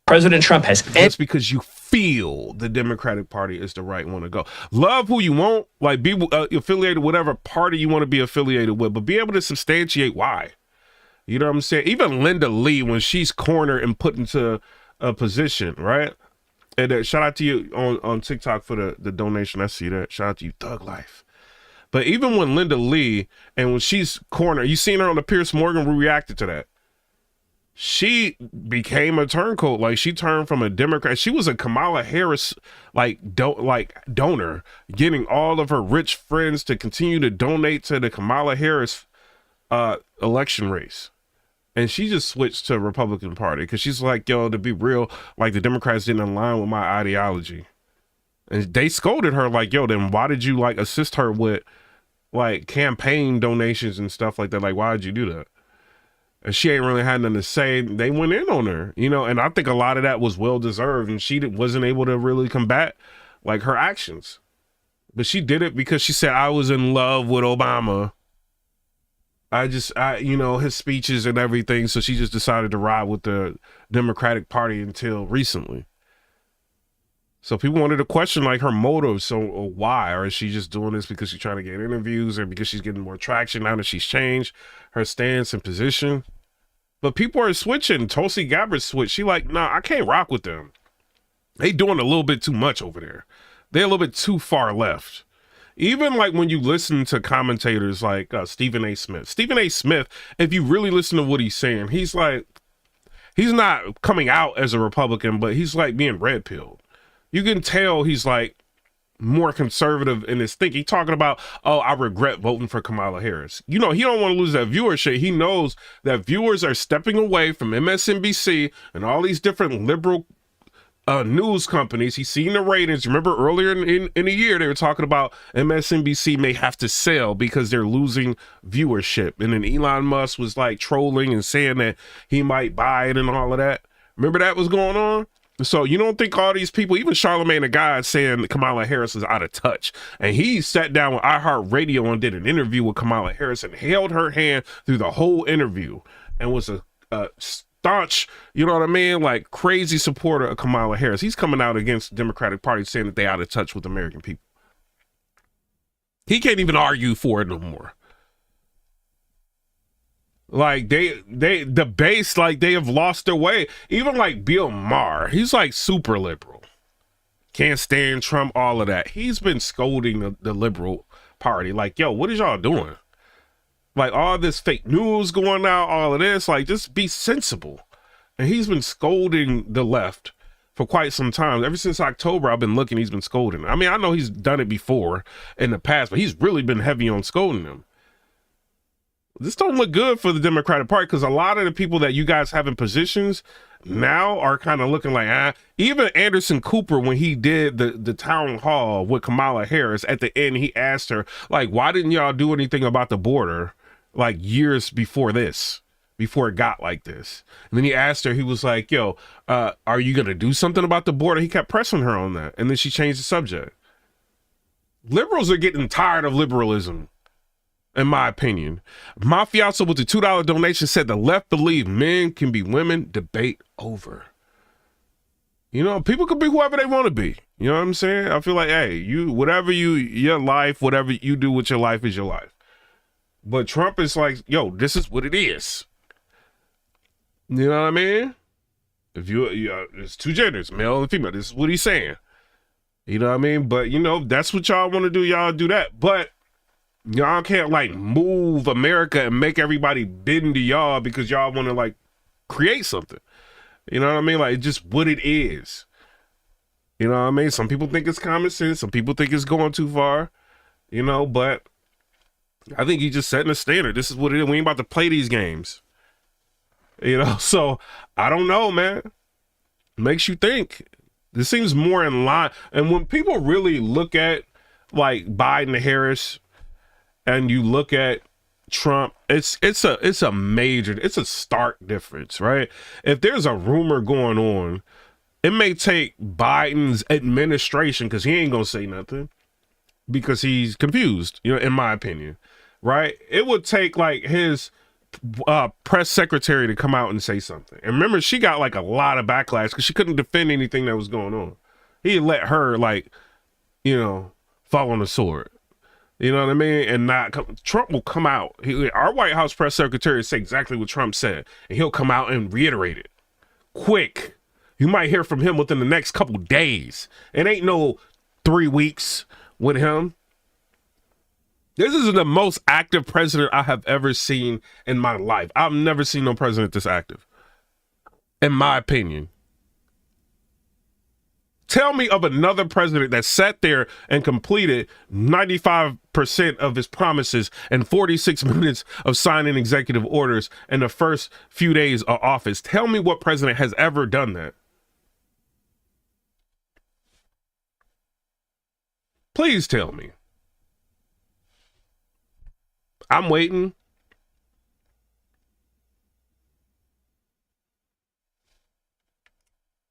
President Trump has... That's because you feel the Democratic Party is the right one to go. Love who you want, like be affiliated with whatever party you want to be affiliated with, but be able to substantiate why. You know what I'm saying? Even Linda Lee, when she's cornered and put into a position, right? And shout out to you on TikTok for the donation. I see that. Shout out to you, Thug Life. But even when Linda Lee, and when she's cornered, you seen her on the Piers Morgan, we reacted to that. She became a turncoat. Like she turned from a Democrat. She was a Kamala Harris donor, getting all of her rich friends to continue to donate to the Kamala Harris election race. And she just switched to Republican Party because she's like, yo, to be real, like the Democrats didn't align with my ideology. And they scolded her like, yo, then why did you like assist her with like campaign donations and stuff like that. Like, why would you do that? And she ain't really had nothing to say. They went in on her, you know, and I think a lot of that was well deserved, and she wasn't able to really combat like her actions. But she did it because she said, I was in love with Obama. You know, his speeches and everything. So she just decided to ride with the Democratic Party until recently. So people wanted to question like her motives. So why? Or is she just doing this because she's trying to get interviews, or because she's getting more traction now that she's changed her stance and position? But people are switching. Tulsi Gabbard switched. She like, nah, I can't rock with them. They doing a little bit too much over there. They're a little bit too far left. Even like when you listen to commentators like Stephen A. Smith. Stephen A. Smith, if you really listen to what he's saying, he's like, he's not coming out as a Republican, but he's like being red pilled. You can tell he's like more conservative in his thinking. He's talking about, oh, I regret voting for Kamala Harris. You know, he don't want to lose that viewership. He knows that viewers are stepping away from MSNBC and all these different liberal news companies. He's seen the ratings. Remember earlier in the year, they were talking about MSNBC may have to sell because they're losing viewership. And then Elon Musk was like trolling and saying that he might buy it and all of that. Remember that was going on? So you don't think all these people, even Charlamagne the God, saying that Kamala Harris is out of touch. And he sat down with iHeartRadio and did an interview with Kamala Harris and held her hand through the whole interview and was a staunch, you know what I mean, like crazy supporter of Kamala Harris. He's coming out against the Democratic Party saying that they out of touch with American people. He can't even argue for it no more. Like the base, like they have lost their way. Even like Bill Maher, he's like super liberal. Can't stand Trump, all of that. He's been scolding the liberal party. Like, yo, what is y'all doing? Like all this fake news going out, all of this, like just be sensible. And he's been scolding the left for quite some time. Ever since October, I've been looking, he's been scolding. I mean, I know he's done it before in the past, but he's really been heavy on scolding them. This don't look good for the Democratic Party, because a lot of the people that you guys have in positions now are kind of looking like, even Anderson Cooper, when he did the town hall with Kamala Harris, at the end, he asked her, like, why didn't y'all do anything about the border like years before this, before it got like this? And then he asked her, he was like, yo, are you going to do something about the border? He kept pressing her on that. And then she changed the subject. Liberals are getting tired of liberalism, in my opinion. Mafioso with the $2 donation said the left believe men can be women. Debate over. You know, people can be whoever they want to be. You know what I'm saying? I feel like, hey, your life, whatever you do with your life is your life. But Trump is like, yo, this is what it is. You know what I mean? If it's two genders, male and female. This is what he's saying. You know what I mean? But, you know, that's what y'all want to do. Y'all do that. But y'all can't like move America and make everybody bend to y'all because y'all want to like create something. You know what I mean? Like just what it is. You know what I mean? Some people think it's common sense. Some people think it's going too far, you know, but I think he's just setting a standard. This is what it is. We ain't about to play these games, you know? So I don't know, man. Makes you think. This seems more in line. And when people really look at like Biden and Harris, and you look at Trump, it's a major, it's a stark difference, right? If there's a rumor going on, it may take Biden's administration, because he ain't gonna say nothing, because he's confused, you know, in my opinion, right? It would take like his press secretary to come out and say something. And remember, she got like a lot of backlash because she couldn't defend anything that was going on. He let her like, you know, fall on the sword. You know what I mean? And Trump will come out. Our White House press secretary say exactly what Trump said, and he'll come out and reiterate it. Quick. You might hear from him within the next couple days. It ain't no 3 weeks with him. This is the most active president I have ever seen in my life. I've never seen no president this active, in my opinion. Tell me of another president that sat there and completed 95% of his promises and 46 minutes of signing executive orders in the first few days of office. Tell me what president has ever done that. Please tell me. I'm waiting.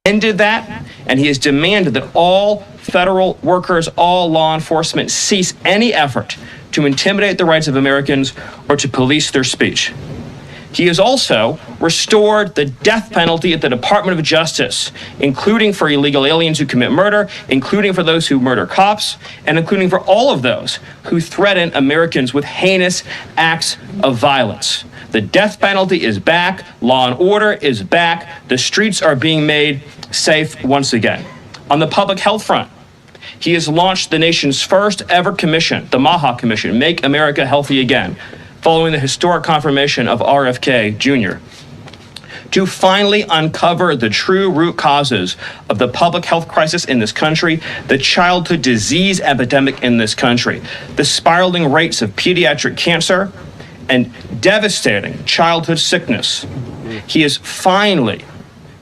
Ended that, and he has demanded that all federal workers, all law enforcement cease any effort to intimidate the rights of Americans or to police their speech. He has also restored the death penalty at the Department of Justice, including for illegal aliens who commit murder, including for those who murder cops, and including for all of those who threaten Americans with heinous acts of violence. The death penalty is back. Law and order is back. The streets are being made safe once again. On the public health front, he has launched the nation's first ever commission, the MAHA Commission, Make America Healthy Again, following the historic confirmation of RFK Jr., to finally uncover the true root causes of the public health crisis in this country, the childhood disease epidemic in this country, the spiraling rates of pediatric cancer, and devastating childhood sickness. He has finally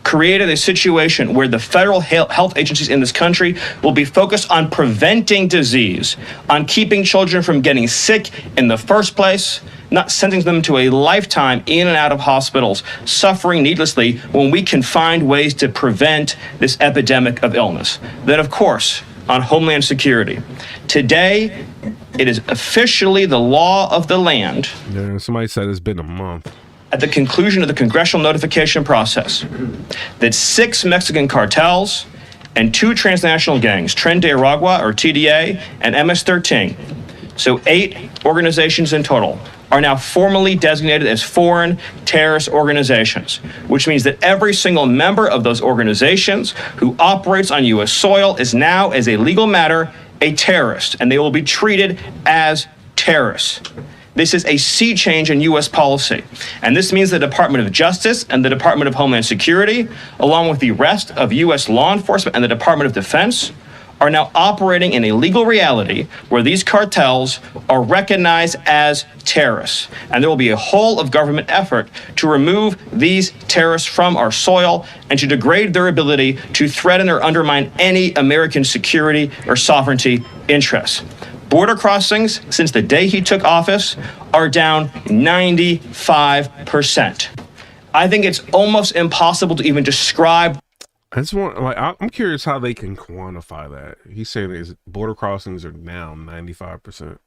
created a situation where the federal health agencies in this country will be focused on preventing disease, on keeping children from getting sick in the first place, not sending them to a lifetime in and out of hospitals, suffering needlessly, when we can find ways to prevent this epidemic of illness. Then, of course, on Homeland Security. Today, it is officially the law of the land. Yeah, somebody said it's been a month. At the conclusion of the congressional notification process, that 6 Mexican cartels and 2 transnational gangs, Tren de Aragua, or TDA, and MS-13, so 8 organizations in total, are now formally designated as foreign terrorist organizations, which means that every single member of those organizations who operates on U.S. soil is now, as a legal matter, a terrorist, and they will be treated as terrorists. This is a sea change in U.S. policy, and this means the Department of Justice and the Department of Homeland Security, along with the rest of U.S. law enforcement and the Department of Defense, are now operating in a legal reality where these cartels are recognized as terrorists. And there will be a whole of government effort to remove these terrorists from our soil and to degrade their ability to threaten or undermine any American security or sovereignty interests. Border crossings, since the day he took office, are down 95%. I think it's almost impossible to even describe. I'm curious how they can quantify that. He's saying his border crossings are down 95%.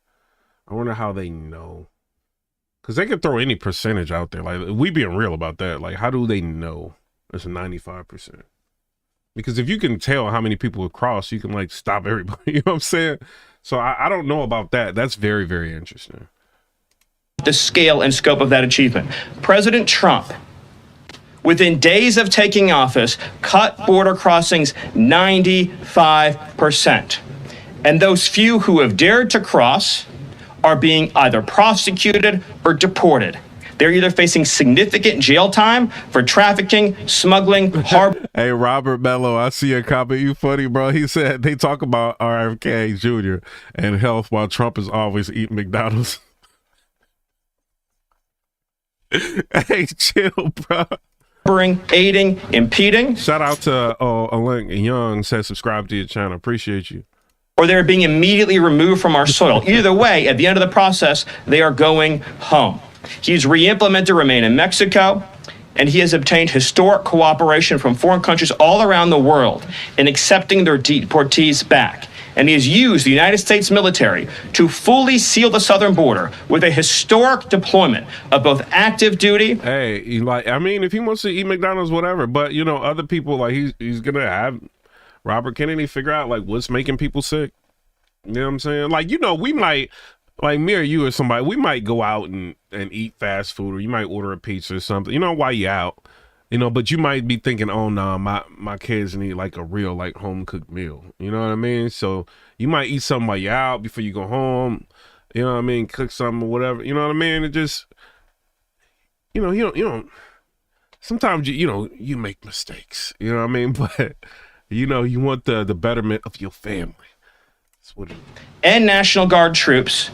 I wonder how they know, because they could throw any percentage out there. Like, we being real about that. Like, how do they know it's 95%? Because if you can tell how many people have crossed, you can like stop everybody. You know what I'm saying? So I don't know about that. That's very, very interesting. The scale and scope of that achievement. President Trump, within days of taking office, cut border crossings 95%. And those few who have dared to cross are being either prosecuted or deported. They're either facing significant jail time for trafficking, smuggling, harboring. Hey, Robert Mello, I see a comment. You funny, bro. He said they talk about RFK Jr. and health while Trump is always eating McDonald's. Hey, chill, bro. Aiding, impeding. Shout out to Alink Young, says subscribe to your channel. Appreciate you. Or they're being immediately removed from our soil. Either way, at the end of the process, they are going home. He's re-implemented Remain in Mexico, and he has obtained historic cooperation from foreign countries all around the world in accepting their deportees back. And he has used the United States military to fully seal the southern border with a historic deployment of both active duty. Hey, if he wants to eat McDonald's, whatever, but you know, other people, like he's gonna have Robert Kennedy figure out like what's making people sick. You know what I'm saying? Like, you know, we might, like me or you or somebody, we might go out and eat fast food, or you might order a pizza or something, you know, while you out, you know, but you might be thinking, oh no, my kids need like a real like home cooked meal. You know what I mean? So you might eat something while you're out before you go home, you know what I mean? Cook something or whatever, you know what I mean? It just, you know, you don't, sometimes you make mistakes, you know what I mean? But you know, you want the betterment of your family. That's what it is. And National Guard troops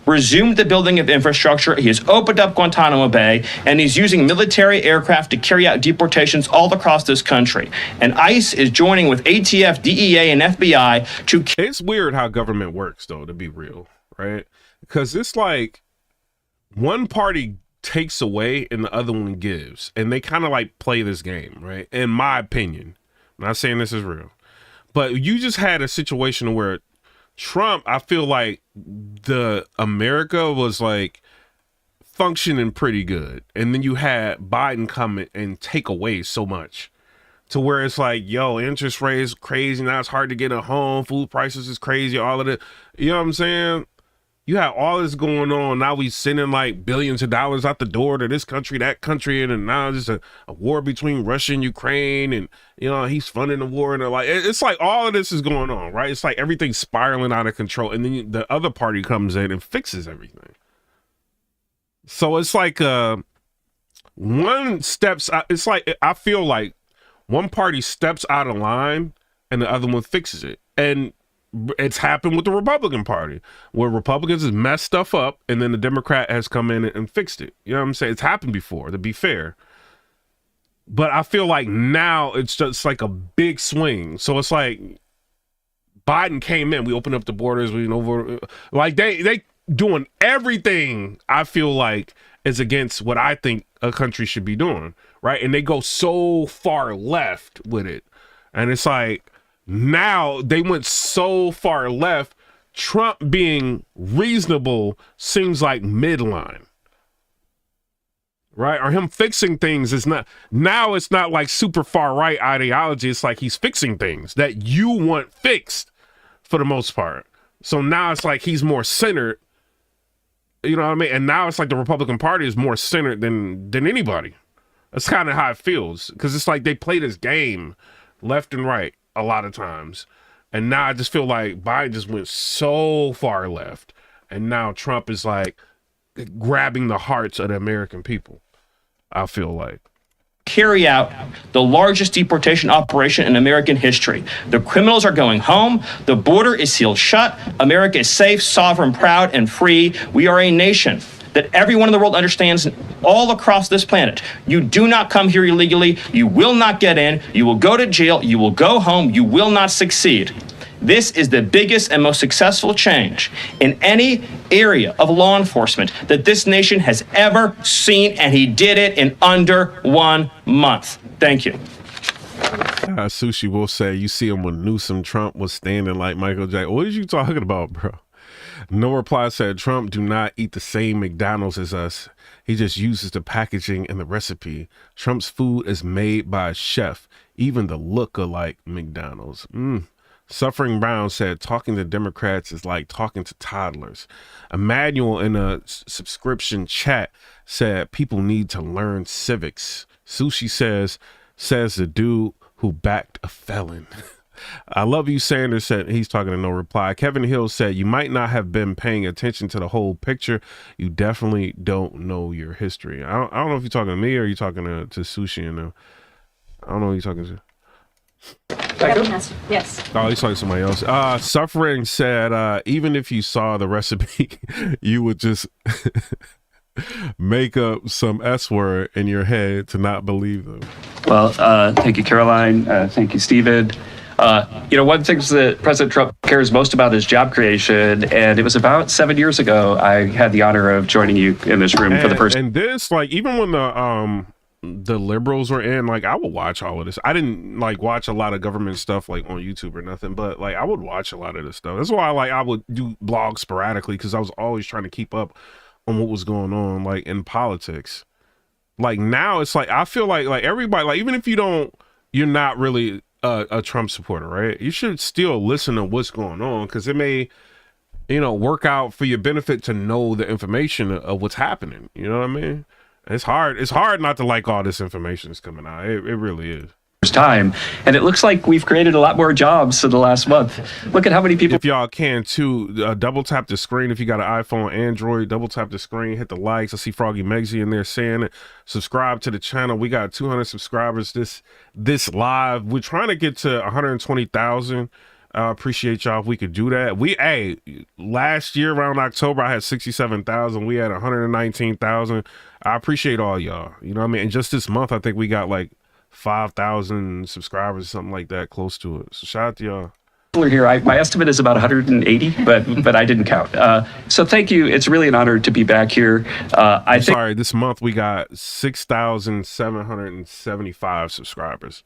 resumed the building of infrastructure. He has opened up Guantanamo Bay, and he's using military aircraft to carry out deportations all across this country. And ICE is joining with ATF, DEA, and FBI to... It's weird how government works, though, to be real, right? Because it's like, one party takes away and the other one gives, and they kind of like play this game, right? In my opinion, I'm not saying this is real, but you just had a situation where Trump, I feel like the America was like functioning pretty good, and then you had Biden come and take away so much to where it's like, yo, interest rates crazy, now it's hard to get a home, food prices is crazy, all of it. You know what I'm saying? You have all this going on. Now we sending like billions of dollars out the door to this country, that country, and now there's a war between Russia and Ukraine, and you know he's funding the war, and like it's like all of this is going on, right? It's like everything's spiraling out of control, and then the other party comes in and fixes everything. So it's like one steps. It's like I feel like one party steps out of line, and the other one fixes it, and it's happened with the Republican Party, where Republicans has messed stuff up, and then the Democrat has come in and fixed it. You know what I'm saying? It's happened before, to be fair. But I feel like now it's just like a big swing. So it's like Biden came in, we opened up the borders, we like they doing everything I feel like is against what I think a country should be doing, right? And they go so far left with it. And it's like, now they went so far left, Trump being reasonable seems like midline, right? Or him fixing things is not, now it's not like super far right ideology. It's like he's fixing things that you want fixed for the most part. So now it's like he's more centered, you know what I mean? And now it's like the Republican Party is more centered than anybody. That's kind of how it feels, because it's like they play this game left and right a lot of times, and now I just feel like Biden just went so far left, and now Trump is like grabbing the hearts of the American people. I feel like carry out the largest deportation operation in American history. The criminals are going home. The border is sealed shut. America is safe, sovereign, proud, and free. We are a nation that everyone in the world understands all across this planet. You do not come here illegally. You will not get in. You will go to jail. You will go home. You will not succeed. This is the biggest and most successful change in any area of law enforcement that this nation has ever seen, and he did it in under 1 month. Thank you. Sushi will say, you see him when Newsom Trump was standing like Michael Jackson. What are you talking about, bro? No Reply said, Trump do not eat the same McDonald's as us. He just uses the packaging and the recipe. Trump's food is made by a chef, even the look-alike McDonald's. Suffering Brown said, talking to Democrats is like talking to toddlers. Emmanuel in a subscription chat said, people need to learn civics. Sushi says the dude who backed a felon. I love you, Sanders said, he's talking to No Reply. Kevin Hill said, you might not have been paying attention to the whole picture. You definitely don't know your history. I don't know if you're talking to me or you're talking to Sushi. I don't know who you're talking to. Yes. Oh, he's talking to somebody else. Suffering said, even if you saw the recipe, you would just make up some S word in your head to not believe them. Well, thank you, Caroline. Thank you, Stephen. One of the things that President Trump cares most about is job creation. And it was about 7 years ago, I had the honor of joining you in this room for the first time. And this, like, even when the liberals were in, like, I would watch all of this. I didn't like watch a lot of government stuff like on YouTube or nothing, but like I would watch a lot of this stuff. That's why I would do blogs sporadically, because I was always trying to keep up on what was going on like in politics. Like now it's like I feel like everybody, like even if you're not really a Trump supporter, right? You should still listen to what's going on, because it may, work out for your benefit to know the information of what's happening. You know what I mean? It's hard not to like all this information that's coming out. It really is. Time, and it looks like we've created a lot more jobs in the last month. Look at how many people. If y'all can too, double tap the screen. If you got an iPhone, Android, double tap the screen, hit the likes. I see Froggy Megsy in there saying it. Subscribe to the channel. We got 200 subscribers this live. We're trying to get to 120,000. I appreciate y'all if we could do that. Last year around October, I had 67,000. We had 119,000. I appreciate all y'all. You know what I mean? And just this month, I think we got like 5,000 subscribers, something like that, close to it. So shout out to y'all. here. My estimate is about 180, but I didn't count. So thank you. It's really an honor to be back here. Sorry, this month we got 6,775 subscribers.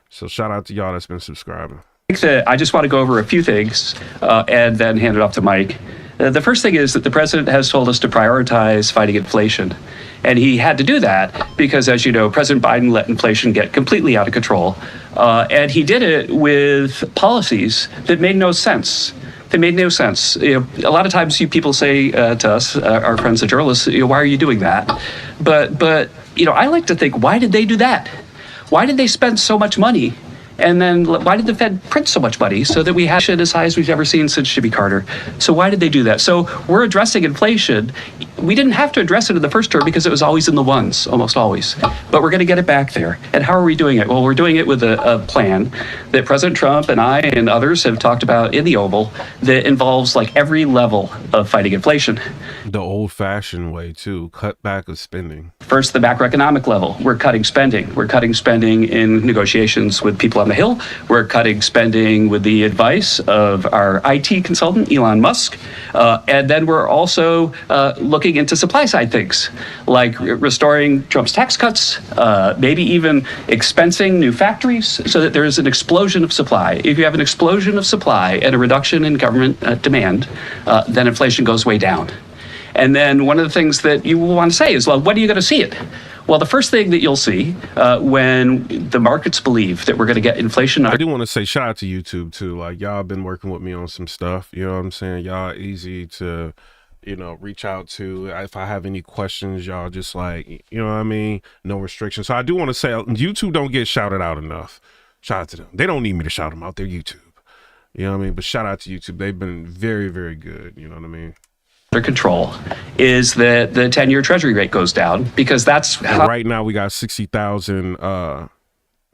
So shout out to y'all that's been subscribing. I just want to go over a few things and then hand it off to Mike. The first thing is that the president has told us to prioritize fighting inflation. And he had to do that because, as you know, President Biden let inflation get completely out of control. And he did it with policies that made no sense. They made no sense. A lot of times people say to us, our friends, the journalists, why are you doing that? But I like to think, why did they do that? Why did they spend so much money? And then why did the Fed print so much money so that we have it as high as we've ever seen since Jimmy Carter? So why did they do that? So we're addressing inflation. We didn't have to address it in the first term because it was always in the ones, almost always. But we're going to get it back there. And how are we doing it? Well, we're doing it with a plan that President Trump and I and others have talked about in the Oval that involves like every level of fighting inflation. The old-fashioned way, too. Cut back of spending. First, the macroeconomic level. We're cutting spending. We're cutting spending in negotiations with people on the Hill. We're cutting spending with the advice of our IT consultant, Elon Musk. And then we're also looking into supply-side things, like restoring Trump's tax cuts, maybe even expensing new factories so that there is an explosion of supply. If you have an explosion of supply and a reduction in government demand, then inflation goes way down. And then one of the things that you will want to say is, well, when are you going to see it? Well, the first thing that you'll see when the markets believe that we're going to get inflation. I do want to say shout out to YouTube, too. Like, y'all been working with me on some stuff. You know what I'm saying? Y'all easy to, reach out to. If I have any questions, y'all just like, you know what I mean? No restrictions. So I do want to say YouTube don't get shouted out enough. Shout out to them. They don't need me to shout them out. They're YouTube. You know what I mean? But shout out to YouTube. They've been very, very good. You know what I mean? Control is that the 10-year Treasury rate goes down because that's how right now we got 60,000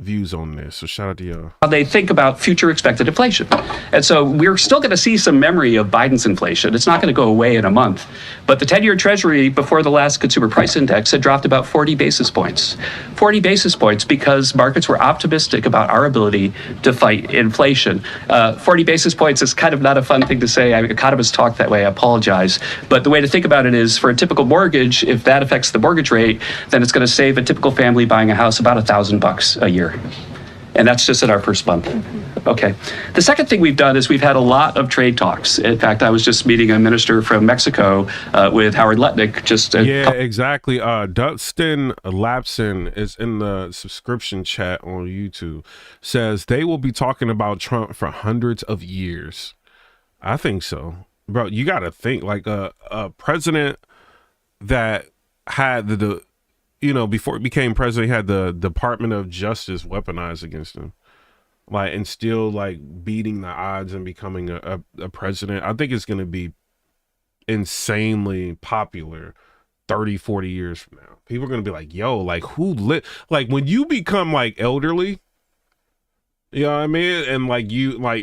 views on this. So shout out to you. How they think about future expected inflation. And so we're still going to see some memory of Biden's inflation. It's not going to go away in a month. But the 10-year Treasury before the last consumer price index had dropped about 40 basis points. 40 basis points because markets were optimistic about our ability to fight inflation. 40 basis points is kind of not a fun thing to say. Economists talk that way. I apologize. But the way to think about it is for a typical mortgage, if that affects the mortgage rate, then it's going to save a typical family buying a house about $1,000 a year. And that's just in our first month. Okay. The second thing we've done is we've had a lot of trade talks. In fact, I was just meeting a minister from Mexico with Howard Lutnick. Exactly. Dustin Lapson is in the subscription chat on YouTube. Says they will be talking about Trump for hundreds of years. I think so. Bro, you got to think like a president that had before he became president, he had the Department of Justice weaponized against him, and still beating the odds and becoming a president. I think it's going to be insanely popular 30, 40 years from now. People are going to be like, yo, who lit? When you become elderly, you know what I mean? And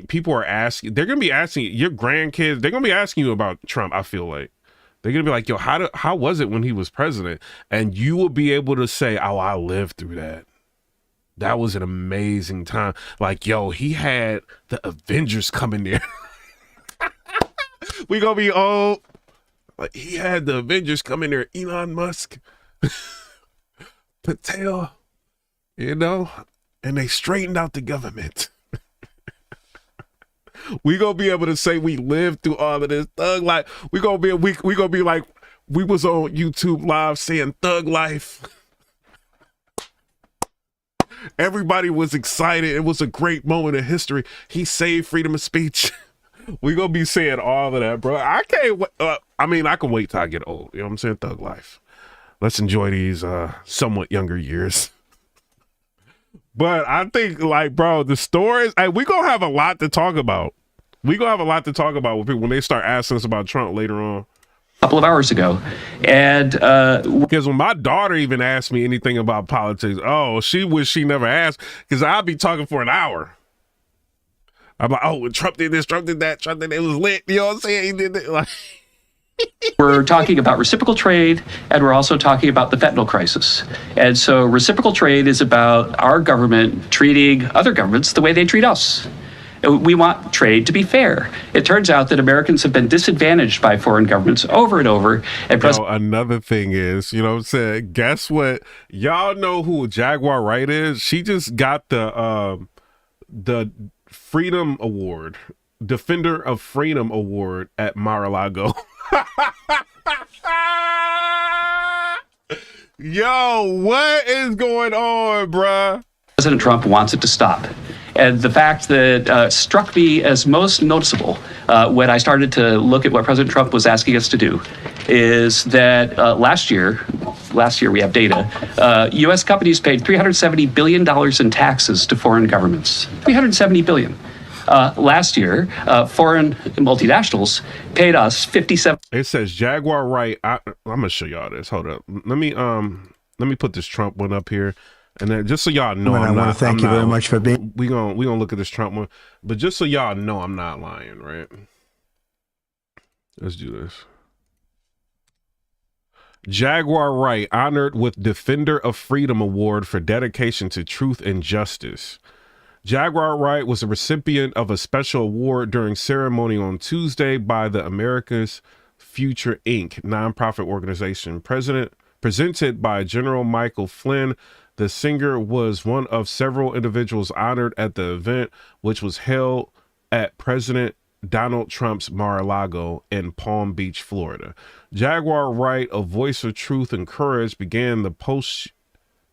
people are asking, they're going to be asking your grandkids, they're going to be asking you about Trump. I feel like they're going to be like, yo, how was it when he was president? And you will be able to say, oh, I lived through that. That was an amazing time. Yo, he had the Avengers coming there. We going to be old. He had the Avengers coming there. Elon Musk, Patel, and they straightened out the government. We gonna be able to say we lived through all of this thug life. We gonna be like we was on YouTube live saying thug life. Everybody was excited. It was a great moment in history. He saved freedom of speech. We gonna be saying all of that, bro. I can't. I can wait till I get old. You know what I'm saying? Thug life. Let's enjoy these somewhat younger years. But I think, bro, the stories, we going to have a lot to talk about. We going to have a lot to talk about with people when they start asking us about Trump later on. A couple of hours ago. And because when my daughter even asked me anything about politics, she wish she never asked, because I'll be talking for an hour. I'm like, oh, Trump did this, Trump did that, Trump did that. It was lit. You know what I'm saying? He did it. We're talking about reciprocal trade, and we're also talking about the fentanyl crisis. And so reciprocal trade is about our government treating other governments the way they treat us. We want trade to be fair. It turns out that Americans have been disadvantaged by foreign governments over and over. And another thing is, you know what I'm saying? Guess what? Y'all know who Jaguar Wright is? She just got the Freedom Award, Defender of Freedom Award at Mar-a-Lago. Yo, what is going on, bruh? President Trump wants it to stop. And the fact that struck me as most noticeable when I started to look at what President Trump was asking us to do is that last year we have data, U.S. companies paid $370 billion in taxes to foreign governments. $370 billion. Last year, foreign multinationals paid us 57. It says Jaguar Wright. I'm gonna show y'all this. Hold up. Let me put this Trump one up here. And then just so y'all know, I want to thank you very much for being. We gonna look at this Trump one, but just so y'all know, I'm not lying, right? Let's do this. Jaguar Wright honored with Defender of Freedom Award for dedication to truth and justice. Jaguar Wright was a recipient of a special award during ceremony on Tuesday by the America's Future Inc. nonprofit organization. Presented by General Michael Flynn. The singer was one of several individuals honored at the event, which was held at President Donald Trump's Mar-a-Lago in Palm Beach, Florida. Jaguar Wright, a voice of truth and courage, began the post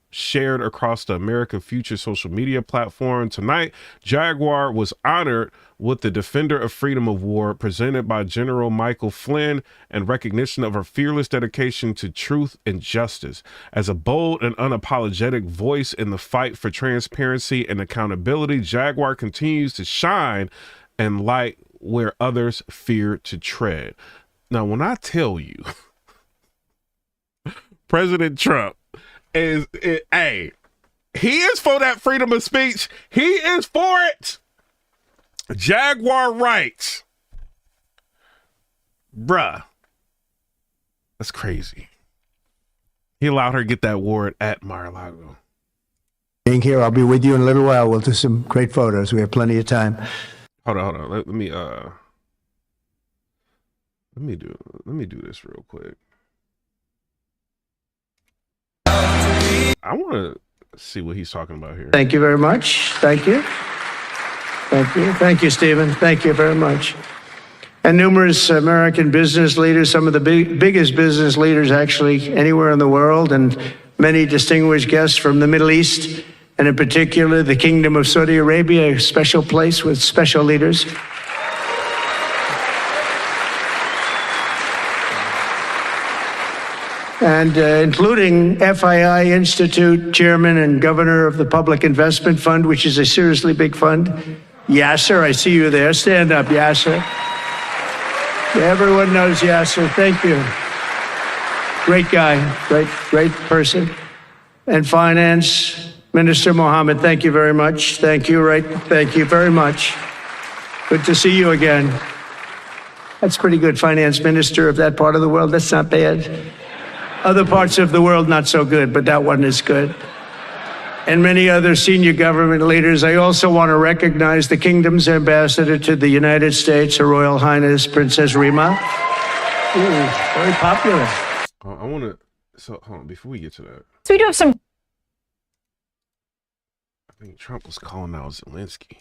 shared across the America Future social media platform. Tonight, Jaguar was honored with the Defender of Freedom Award presented by General Michael Flynn in recognition of her fearless dedication to truth and justice. As a bold and unapologetic voice in the fight for transparency and accountability, Jaguar continues to shine and light where others fear to tread. Now, when I tell you, President Trump he is for that freedom of speech. He is for it. Jaguar Wright. Bruh. That's crazy. He allowed her to get that award at Mar-a-Lago. Being here, I'll be with you in a little while. We'll do some great photos. We have plenty of time. Hold on. Let me do this real quick. I want to see what he's talking about here. Thank you very much. Thank you. Thank you. Thank you, Stephen. Thank you very much. And numerous American business leaders, some of the biggest business leaders actually anywhere in the world, and many distinguished guests from the Middle East, and in particular the Kingdom of Saudi Arabia, a special place with special leaders. And including FII Institute Chairman and Governor of the Public Investment Fund, which is a seriously big fund. Yasser, I see you there. Stand up, Yasser. Everyone knows Yasser. Thank you. Great guy, great person. And Finance Minister Mohammed, thank you very much. Thank you, thank you very much. Good to see you again. That's pretty good, Finance Minister of that part of the world. That's not bad. Other parts of the world, not so good, but that one is good. And many other senior government leaders. I also want to recognize the Kingdom's ambassador to the United States, Her Royal Highness Princess Rima. Ooh, very popular. I want to, so hold on, before we get to that. So we do have some. I think Trump was calling out Zelensky.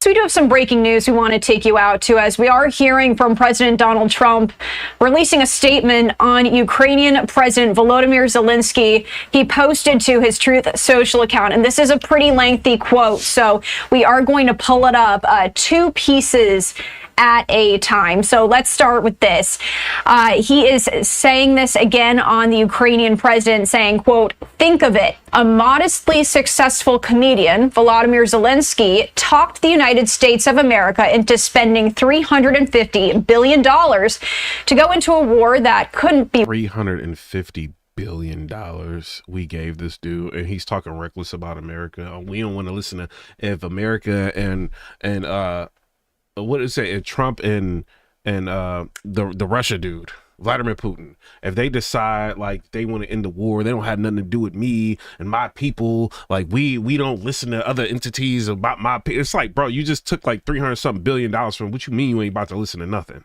So we do have some breaking news we want to take you out to, as we are hearing from President Donald Trump releasing a statement on Ukrainian President Volodymyr Zelensky. He posted to his Truth Social account, and this is a pretty lengthy quote, so we are going to pull it up, two pieces at a time. So let's start with this. He is saying this again on the Ukrainian president, saying, quote, "Think of it. A modestly successful comedian, Volodymyr Zelensky, talked the United States of America into spending $350 billion to go into a war that couldn't be $350 billion we gave this dude, and he's talking reckless about America. We don't want to listen to if America and what did it say? And Trump and the Russia dude. Vladimir Putin, if they decide like they want to end the war, they don't have nothing to do with me and my people. Like we don't listen to other entities about my people. It's like, bro, you just took like $300-something billion from. What you mean you ain't about to listen to nothing?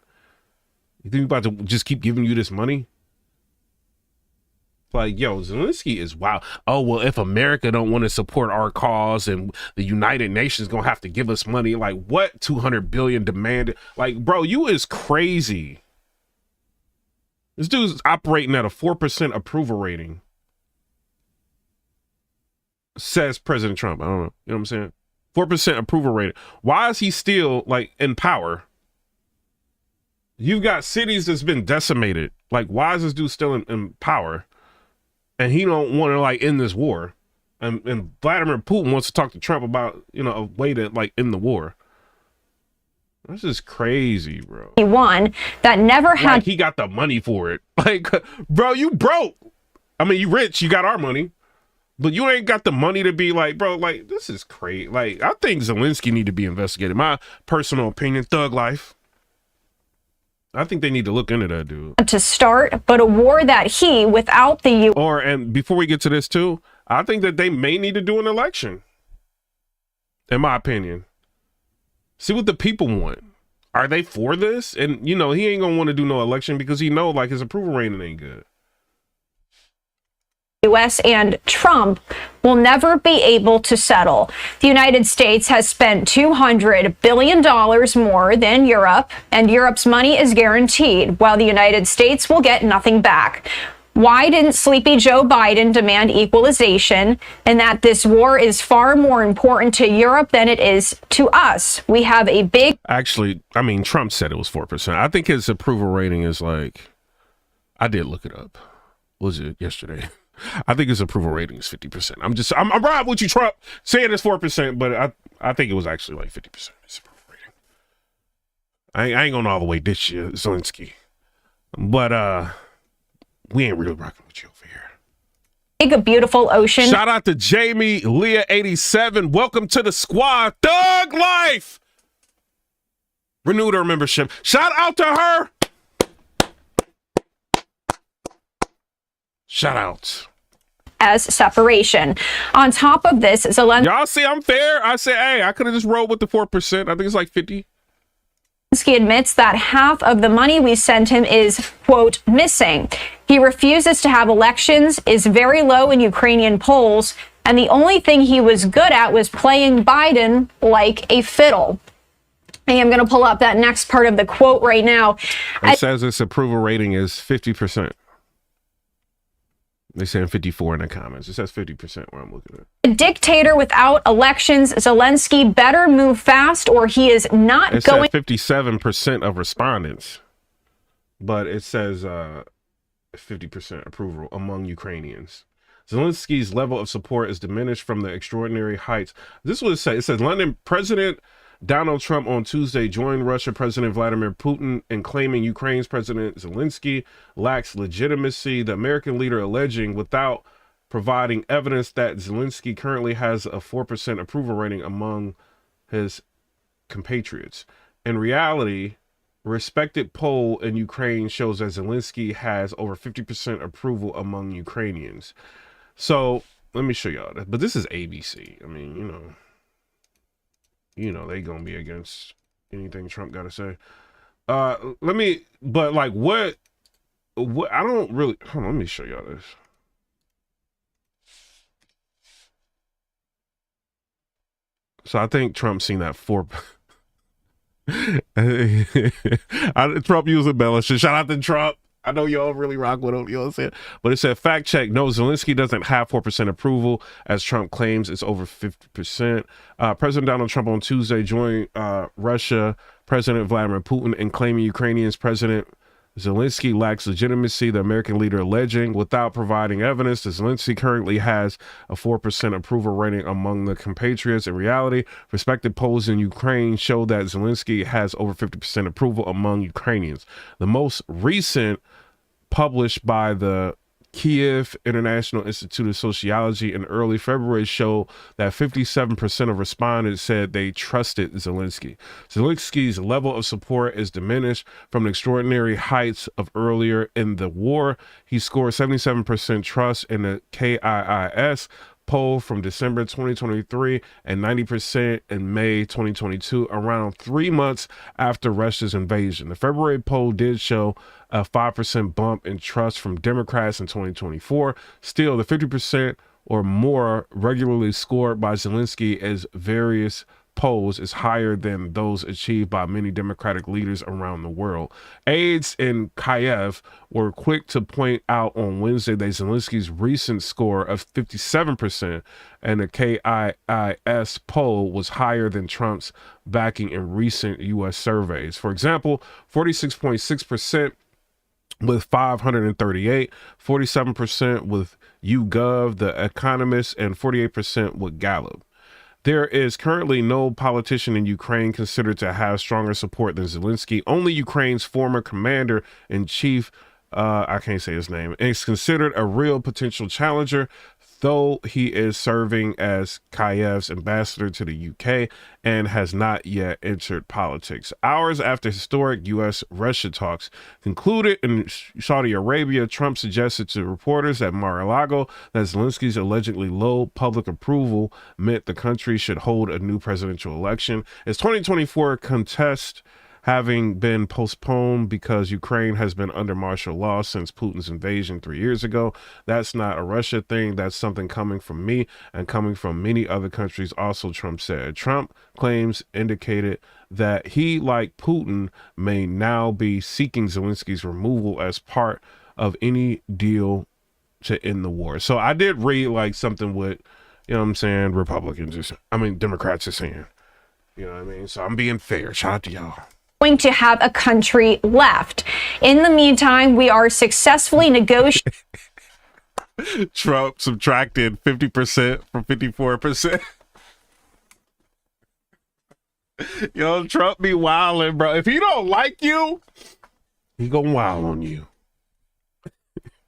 You think we about to just keep giving you this money? Like, yo, Zelensky is wild. Oh, well, if America don't want to support our cause and the United Nations gonna have to give us money, like what? 200 billion demanded? Like, bro, you is crazy. This dude's operating at a 4% approval rating, says President Trump. I don't know. You know what I'm saying? 4% approval rating. Why is he still like in power? You've got cities that's been decimated. Like, why is this dude still in power? And he don't want to like end this war. And Vladimir Putin wants to talk to Trump about, you know, a way to like end the war. This is crazy, bro. He won that never had. Like he got the money for it. Like, bro, you broke. I mean, you rich. You got our money, but you ain't got the money to be like, bro. Like, this is crazy. Like, I think Zelensky need to be investigated. My personal opinion, thug life. I think they need to look into that dude. To start, but a war that he, without the U. And before we get to this too, I think that they may need to do an election. In my opinion. See what the people want. Are they for this? And, you know, he ain't going to want to do no election because he know, like, his approval rating ain't good. U.S. and Trump will never be able to settle. The United States has spent $200 billion more than Europe, and Europe's money is guaranteed, while the United States will get nothing back. Why didn't sleepy Joe Biden demand equalization, and that this war is far more important to Europe than it is to us? We have a big... Actually, I mean, Trump said it was 4%. I think his approval rating is like... I did look it up. Was it yesterday? I think his approval rating is 50%. I'm riding with you, Trump, saying it's 4%, but I think it was actually like 50% his approval rating. I ain't going all the way this year, Zelensky. But, we ain't really rocking with you over here. Big, beautiful ocean. Shout out to Jamie Leah 87. Welcome to the squad. Thug life. Renewed her membership. Shout out to her. Shout out. As separation. On top of this, Zelensky. Y'all see I'm fair. I say, hey, I could have just rolled with the 4%. I think it's like 50. Zelensky admits that half of the money we sent him is, quote, missing. He refuses to have elections, is very low in Ukrainian polls, and the only thing he was good at was playing Biden like a fiddle. I am going to pull up that next part of the quote right now. It says its approval rating is 50%. They saying 54 in the comments. It says 50% where I'm looking at. A dictator without elections, Zelensky better move fast or he is not it going. It says 57% of respondents, but it says 50% approval among Ukrainians. Zelensky's level of support is diminished from the extraordinary heights. This is what it says. It says London President Donald Trump on Tuesday joined Russia President Vladimir Putin in claiming Ukraine's President Zelensky lacks legitimacy, the American leader alleging without providing evidence that Zelensky currently has a 4% approval rating among his compatriots. In reality, a respected poll in Ukraine shows that Zelensky has over 50% approval among Ukrainians. So let me show y'all that. But this is ABC. I mean, you know, they gonna be against anything Trump got to say. But like what I don't really, hold on, let me show y'all this. So I think Trump's seen that Trump using embellishment. Shout out to Trump. I know y'all really rock with him, you know what I'm saying? But it said, fact check, no, Zelensky doesn't have 4% approval, as Trump claims it's over 50%. President Donald Trump on Tuesday joined Russia President Vladimir Putin in claiming Ukrainian's President Zelensky lacks legitimacy, the American leader alleging without providing evidence that Zelensky currently has a 4% approval rating among the compatriots. In reality, respected polls in Ukraine show that Zelensky has over 50% approval among Ukrainians. The most recent published by the Kiev International Institute of Sociology in early February showed that 57% of respondents said they trusted Zelensky. Zelenskyy's level of support is diminished from the extraordinary heights of earlier in the war. He scored 77% trust in the KIIS poll from December 2023 and 90% in May 2022, around 3 months after Russia's invasion. The February poll did show a 5% bump in trust from Democrats in 2024. Still, the 50% or more regularly scored by Zelensky as various polls is higher than those achieved by many Democratic leaders around the world. Aides in Kiev were quick to point out on Wednesday that Zelensky's recent score of 57% and the KIIS poll was higher than Trump's backing in recent U.S. surveys. For example, 46.6% with 538, 47% with YouGov, The Economist, and 48% with Gallup. There is currently no politician in Ukraine considered to have stronger support than Zelensky. Only Ukraine's former commander-in-chief, I can't say his name, is considered a real potential challenger, though he is serving as Kiev's ambassador to the UK and has not yet entered politics. Hours after historic U.S.-Russia talks concluded in Saudi Arabia, Trump suggested to reporters at Mar-a-Lago that Zelensky's allegedly low public approval meant the country should hold a new presidential election. Its 2024 contest having been postponed because Ukraine has been under martial law since Putin's invasion 3 years ago. That's not a Russia thing. That's something coming from me and coming from many other countries also, Trump said. Trump claims indicated that he, like Putin, may now be seeking Zelensky's removal as part of any deal to end the war. So I did read like something with, you know what I'm saying, Democrats are saying, you know what I mean? So I'm being fair. Shout out to y'all. Going to have a country left. In the meantime, we are successfully negotiating. Trump subtracted 50% from 54%. Yo, Trump be wildin', bro. If he don't like you, he gonna wild on you.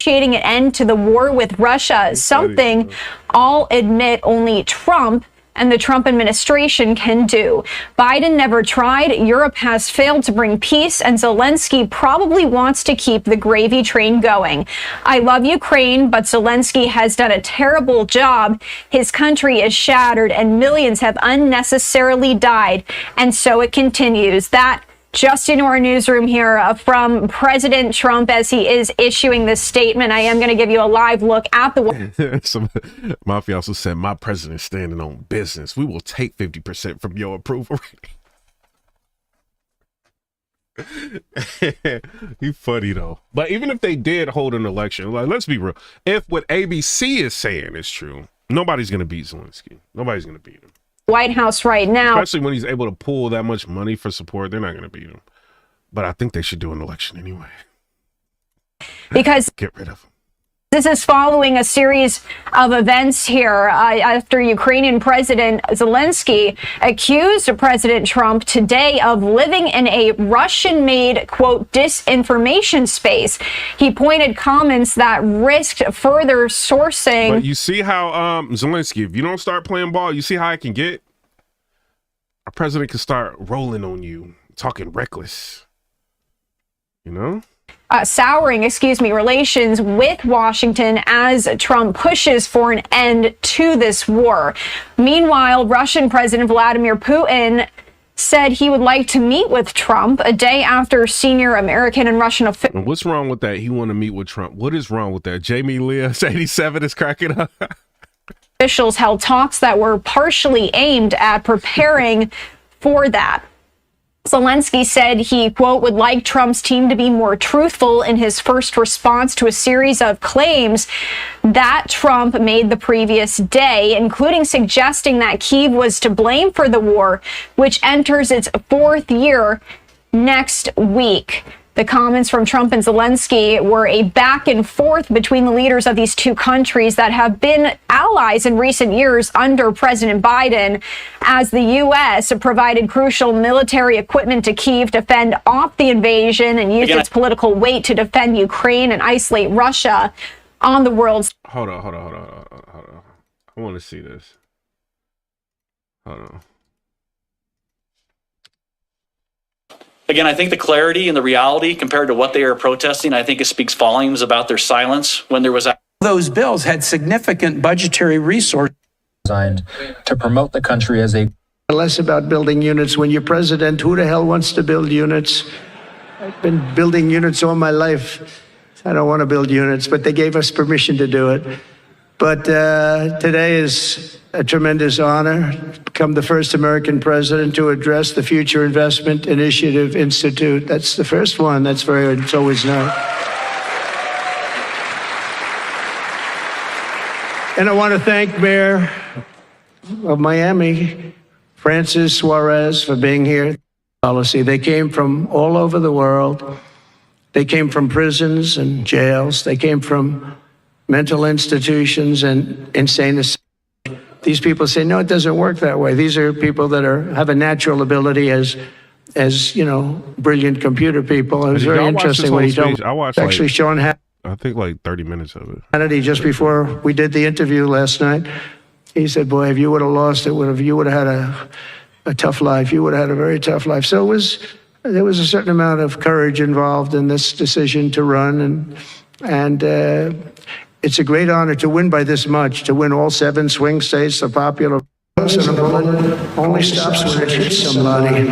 An end to the war with Russia, something I'll admit only Trump and the Trump administration can do. Biden never tried, Europe has failed to bring peace, and Zelensky probably wants to keep the gravy train going. I love Ukraine, but Zelensky has done a terrible job. His country is shattered and millions have unnecessarily died. And so it continues. That just into our newsroom here from President Trump as he is issuing this statement. I am going to give you a live look at the... Some mafia also said, my president's standing on business. We will take 50% from your approval rating. He's funny though. But even if they did hold an election, like, let's be real. If what ABC is saying is true, nobody's going to beat Zelensky. Nobody's going to beat him. White House right now. Especially when he's able to pull that much money for support, they're not going to beat him. But I think they should do an election anyway. Because get rid of him. This is following a series of events here after Ukrainian President Zelensky accused President Trump today of living in a Russian-made, quote, disinformation space. He pointed comments that risked further sourcing. But you see how Zelensky, if you don't start playing ball, you see how I can get? Our president can start rolling on you, talking reckless, you know? Souring relations with Washington as Trump pushes for an end to this war. Meanwhile, Russian President Vladimir Putin said he would like to meet with Trump a day after senior American and Russian officials. What's wrong with that? He want to meet with Trump. What is wrong with that? Jamie Leah's 87 is cracking up. Officials held talks that were partially aimed at preparing for that. Zelensky said he, quote, would like Trump's team to be more truthful in his first response to a series of claims that Trump made the previous day, including suggesting that Kyiv was to blame for the war, which enters its fourth year next week. The comments from Trump and Zelensky were a back and forth between the leaders of these two countries that have been allies in recent years under President Biden, as the U.S. provided crucial military equipment to Kyiv to fend off the invasion and used its political weight to defend Ukraine and isolate Russia. on the world. Hold on. I want to see this. Hold on. Again, I think the clarity and the reality compared to what they are protesting, I think it speaks volumes about their silence when there was. Those bills had significant budgetary resources designed to promote the country as a. Less about building units. When you're president, who the hell wants to build units? I've been building units all my life. I don't want to build units, but they gave us permission to do it. But today is a tremendous honor to become the first American president to address the Future Investment Initiative Institute. That's the first one. It's always nice. And I want to thank Mayor of Miami, Francis Suarez, for being here. Policy. They came from all over the world. They came from prisons and jails. They came from mental institutions and insane asylums. These people say, no, it doesn't work that way. These are people that have a natural ability as brilliant computer people. It was very interesting what he told me. I watched actually Sean I think like 30 minutes of it. Hannity, just before we did the interview last night, he said, boy, if you would have lost it, you would have had a tough life. You would have had a very tough life. So there was a certain amount of courage involved in this decision to run. And it's a great honor to win by this much, to win all 7 swing states, the popular. And a bullet only stops when it hits somebody.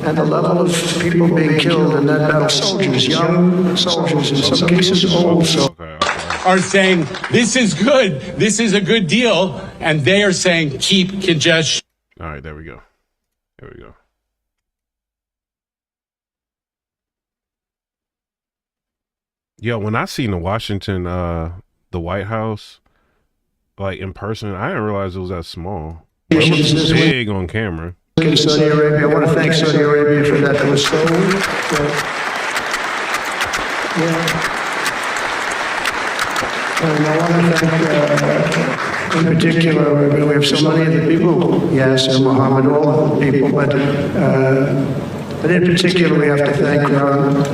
And the level of people being killed in that battle, soldiers, young soldiers, in some cases old soldiers, are saying, this is good, this is a good deal, and they are saying, keep congestion. All right, there we go. Yo, when I seen the White House, like in person, I didn't realize it was that small. It was big on camera. In Saudi Arabia, I want to thank Saudi Arabia for that. It was so. And I want to thank, in particular, we have so many of the people, Yasser, Mohammed, all of the people, but in particular, we have to thank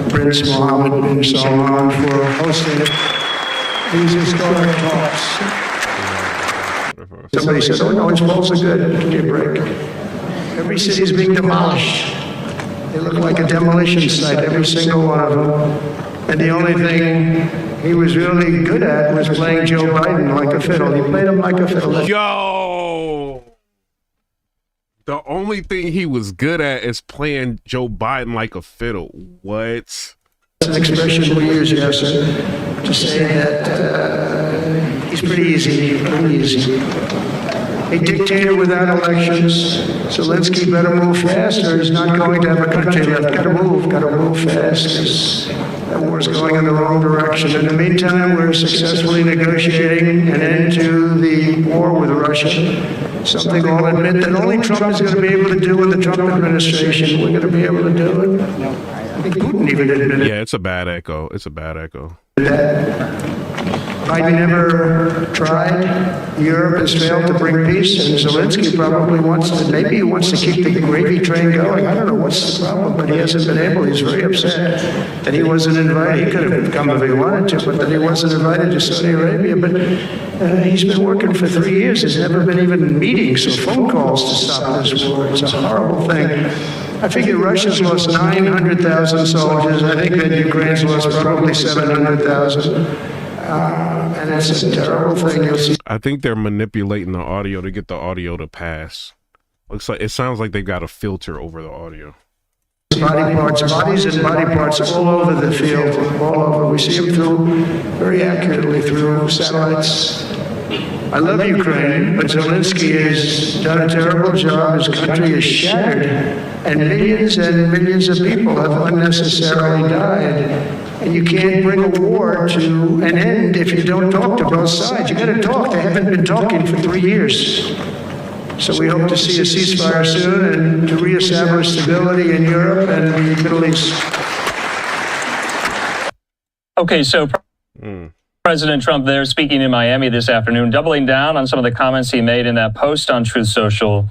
Prince Mohammed bin Salman for hosting these historic talks. Somebody said, oh no, his balls are good. Give me a break. Every city is being demolished. They look like a demolition site, every single one of them. And the only thing he was really good at was playing Joe Biden like a fiddle. He played him like a fiddle. Yo! The only thing he was good at is playing Joe Biden like a fiddle. What? That's an expression we use, yes, to say that he's pretty easy. A dictator without elections. Zelenskyy better move fast or he's not going to have a country left. Gotta move fast because that war's going in the wrong direction. In the meantime, we're successfully negotiating an end to the war with Russia. Something I'll admit that only Trump is going to be able to do in the Trump administration. We're going to be able to do it. I think Putin even admitted it. Yeah, it's a bad echo. Biden never tried. Europe has failed to bring peace, and Zelenskyy probably wants to keep the gravy train going. I don't know what's the problem, but he hasn't been able. He's very upset that he wasn't invited. He could have come if he wanted to, but that he wasn't invited to Saudi Arabia. But he's been working for 3 years. There's never been even meetings or phone calls to stop this war. It's a horrible thing. I figure Russia's lost 900,000 soldiers. I think that Ukraine's lost probably 700,000. And it's a terrible thing. You'll see. I think they're manipulating the audio to get the audio to pass. It sounds like they've got a filter over the audio. Bodies and body parts all over the field, all over. We see them very accurately through satellites. I love Ukraine, but Zelenskyy has done a terrible job. His country is shattered, and millions of people have unnecessarily died. And you can't bring a war to an end if you don't talk to both sides. You got to talk. They haven't been talking for 3 years. So we hope to see a ceasefire soon and to reestablish stability in Europe and the Middle East. Okay, so President Trump there speaking in Miami this afternoon, doubling down on some of the comments he made in that post on Truth Social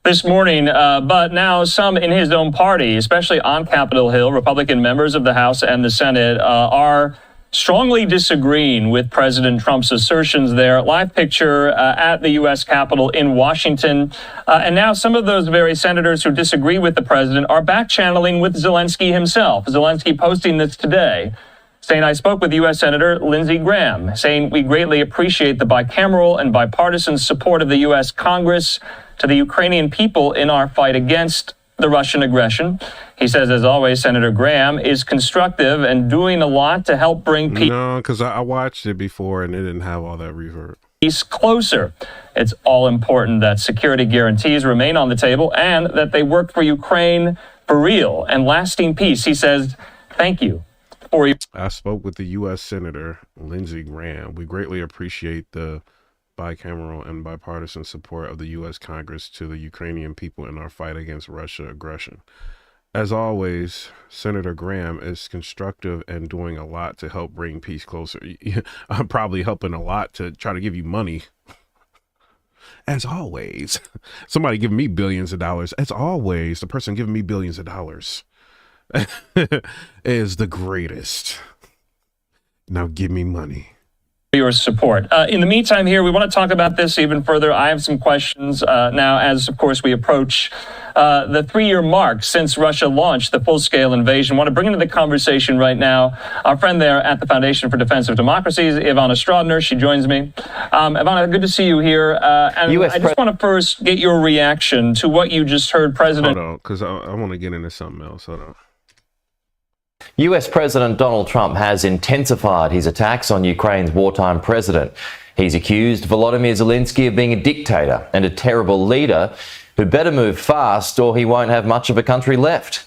this morning, but now some in his own party, especially on Capitol Hill, Republican members of the House and the Senate, are strongly disagreeing with President Trump's assertions there. Live picture at the U.S. Capitol in Washington. And now some of those very senators who disagree with the president are back channeling with Zelensky himself. Zelensky posting this today, saying, I spoke with U.S. Senator Lindsey Graham, saying we greatly appreciate the bicameral and bipartisan support of the U.S. Congress to the Ukrainian people in our fight against the Russian aggression. He says, as always, Senator Graham is constructive and doing a lot to help bring peace. No, because I watched it before and it didn't have all that reverb. Peace closer. It's all important that security guarantees remain on the table and that they work for Ukraine for real and lasting peace. He says, thank you. I spoke with the U.S. Senator Lindsey Graham. We greatly appreciate the bicameral and bipartisan support of the U.S. Congress to the Ukrainian people in our fight against Russia aggression. As always, Senator Graham is constructive and doing a lot to help bring peace closer. I'm probably helping a lot to try to give you money. As always, somebody giving me billions of dollars. As always, the person giving me billions of dollars is the greatest. Now give me money. Your support. In the meantime here, we want to talk about this even further. I have some questions now as, of course, we approach the 3-year mark since Russia launched the full-scale invasion. I want to bring into the conversation right now our friend there at the Foundation for Defense of Democracies, Ivana Strodner. She joins me. Ivana, good to see you here. And I just want to first get your reaction to what you just heard President... Hold on, because I want to get into something else. Hold on. US President Donald Trump has intensified his attacks on Ukraine's wartime president. He's accused Volodymyr Zelensky of being a dictator and a terrible leader who better move fast or he won't have much of a country left.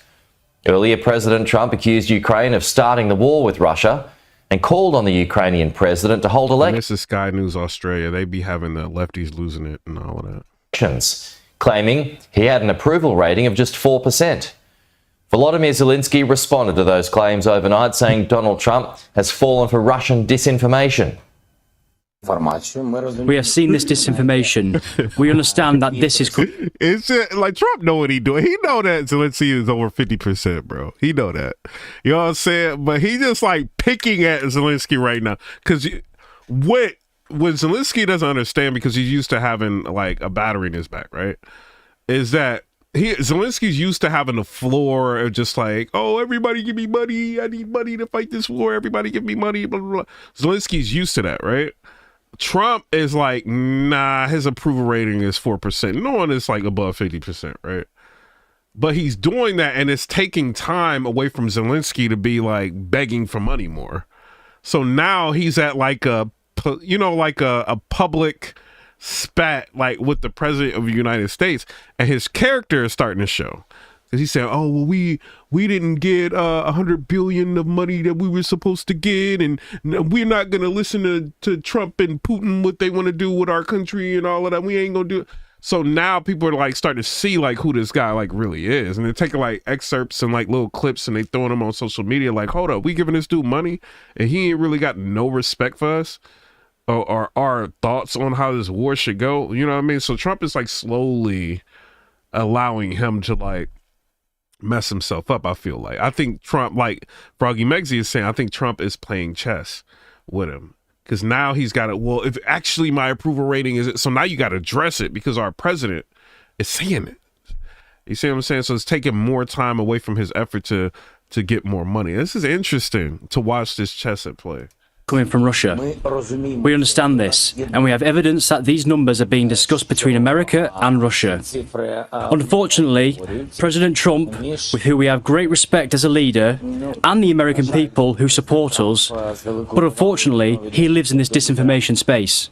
Earlier, President Trump accused Ukraine of starting the war with Russia and called on the Ukrainian president to hold elections. This is Sky News Australia. They be having the lefties losing it and all of that. Claiming he had an approval rating of just 4%. Volodymyr Zelensky responded to those claims overnight, saying Donald Trump has fallen for Russian disinformation. We have seen this disinformation. We understand that this is... It's like Trump know what he doing. He know that Zelensky is over 50%, bro. He know that. You know what I'm saying? But he just like picking at Zelensky right now. Because what Zelensky doesn't understand, because he's used to having like a battery in his back, right? Is that Zelensky's used to having the floor of just like, oh, everybody give me money. I need money to fight this war. Everybody give me money. Blah, blah, blah. Zelensky's used to that, right? Trump is like, nah, his approval rating is 4%. No one is like above 50%, right? But he's doing that, and it's taking time away from Zelensky to be like begging for money more. So now he's at like a, you know, like a public spat like with the president of the United States, and his character is starting to show, because he's saying, oh well, we didn't get 100 billion of money that we were supposed to get, and we're not gonna listen to Trump and Putin what they want to do with our country and all of that. We ain't gonna do it. So now people are like starting to see like who this guy like really is, and they're taking like excerpts and like little clips and they throwing them on social media like, hold up, we giving this dude money and he ain't really got no respect for us or our thoughts on how this war should go. You know what I mean? So Trump is like slowly allowing him to like mess himself up. I feel like, I think Trump, like Froggy Megzy is saying, I think Trump is playing chess with him, because now he's got it. Well, if actually my approval rating is it, so now you got to address it because our president is saying it. You see what I'm saying? So it's taking more time away from his effort to get more money. This is interesting to watch this chess at play. Coming from Russia. We understand this, and we have evidence that these numbers are being discussed between America and Russia. Unfortunately, President Trump, with who we have great respect as a leader, and the American people who support us, but unfortunately, he lives in this disinformation space.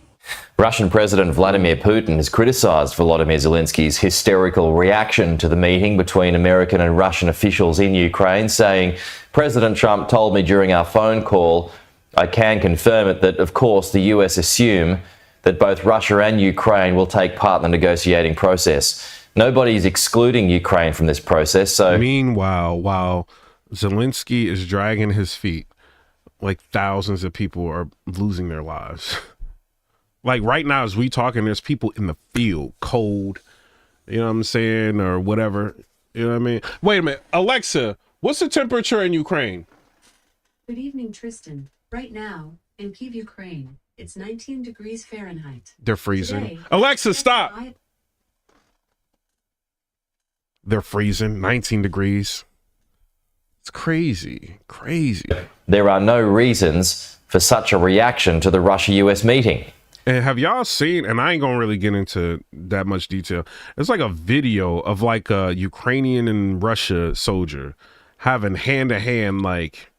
Russian President Vladimir Putin has criticized Volodymyr Zelensky's hysterical reaction to the meeting between American and Russian officials in Ukraine, saying, President Trump told me during our phone call, I can confirm it, that, of course, the US assume that both Russia and Ukraine will take part in the negotiating process. Nobody's excluding Ukraine from this process, so... Meanwhile, while Zelensky is dragging his feet, like thousands of people are losing their lives. Like right now, as we talking, there's people in the field, cold, you know what I'm saying, or whatever. You know what I mean? Wait a minute. Alexa, what's the temperature in Ukraine? Good evening, Tristan. Right now, in Kyiv, Ukraine, it's 19 degrees Fahrenheit. They're freezing. Today, Alexa, stop. They're freezing. 19 degrees. It's crazy. Crazy. There are no reasons for such a reaction to the Russia-US meeting. And have y'all seen, and I ain't gonna really get into that much detail, it's like a video of like a Ukrainian and Russia soldier having hand-to-hand, like,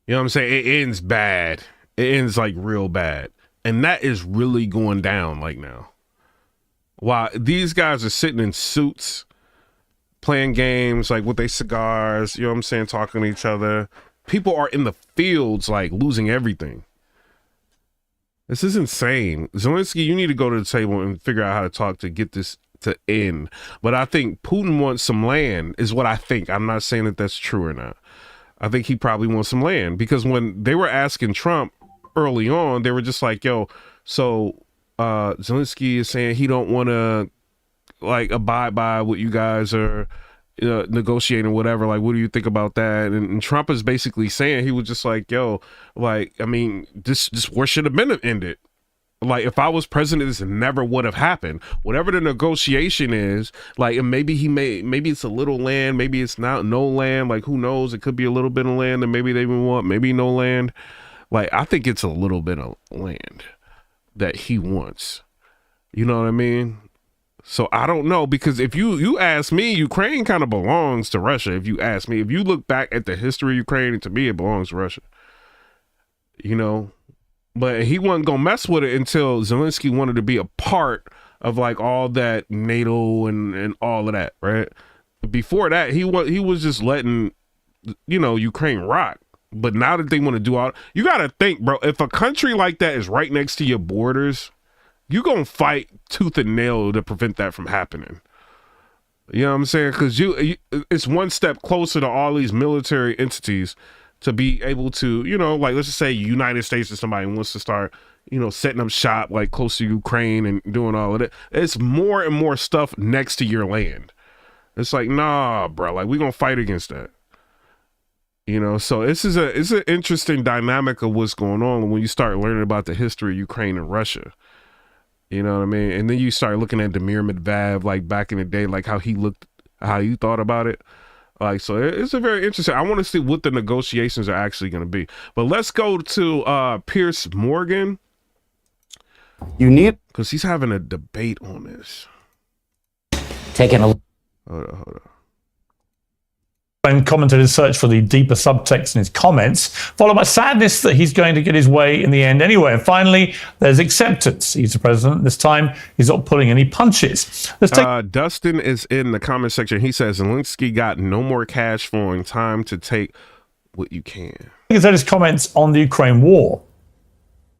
you know what I'm saying? It ends bad. It ends like real bad. And that is really going down like now. While these guys are sitting in suits, playing games, like with their cigars, you know what I'm saying, talking to each other. People are in the fields, like losing everything. This is insane. Zelensky, you need to go to the table and figure out how to talk to get this to end. But I think Putin wants some land, is what I think. I'm not saying that that's true or not. I think he probably wants some land, because when they were asking Trump early on, they were just like, yo, so Zelensky is saying he don't want to like abide by what you guys are negotiating, whatever. Like, what do you think about that? And Trump is basically saying, he was just like, yo, like, I mean, this war should have been ended. Like, if I was president, this never would have happened. Whatever the negotiation is, like, and maybe it's a little land, maybe it's not no land, like, who knows? It could be a little bit of land, and maybe they even want, maybe no land. Like, I think it's a little bit of land that he wants. You know what I mean? So I don't know, because if you ask me, Ukraine kind of belongs to Russia. If you ask me, if you look back at the history of Ukraine, to me, it belongs to Russia. You know? But he wasn't gonna mess with it until Zelensky wanted to be a part of like all that NATO and all of that, right? Before that, he was just letting, you know, Ukraine rock. But now that they want to do all, you gotta think, bro, if a country like that is right next to your borders, you're gonna fight tooth and nail to prevent that from happening. You know what I'm saying? Because it's one step closer to all these military entities to be able to, you know, like, let's just say United States or somebody wants to start, you know, setting up shop like close to Ukraine and doing all of that. It's more and more stuff next to your land. It's like, nah, bro, like, we're gonna fight against that. You know, so it's an interesting dynamic of what's going on when you start learning about the history of Ukraine and Russia. You know what I mean? And then you start looking at Demir Medvedev, like back in the day, like how he looked, how you thought about it. Like, so it's a very interesting. I want to see what the negotiations are actually going to be. But let's go to Piers Morgan. You need, because he's having a debate on this. Taking a hold on. And commentators search for the deeper subtext in his comments, followed by sadness that he's going to get his way in the end anyway. And finally, there's acceptance. He's the president. This time, he's not pulling any punches. Dustin is in the comment section. He says, Zelensky got no more cash flowing. Time to take what you can. He said his comments on the Ukraine war.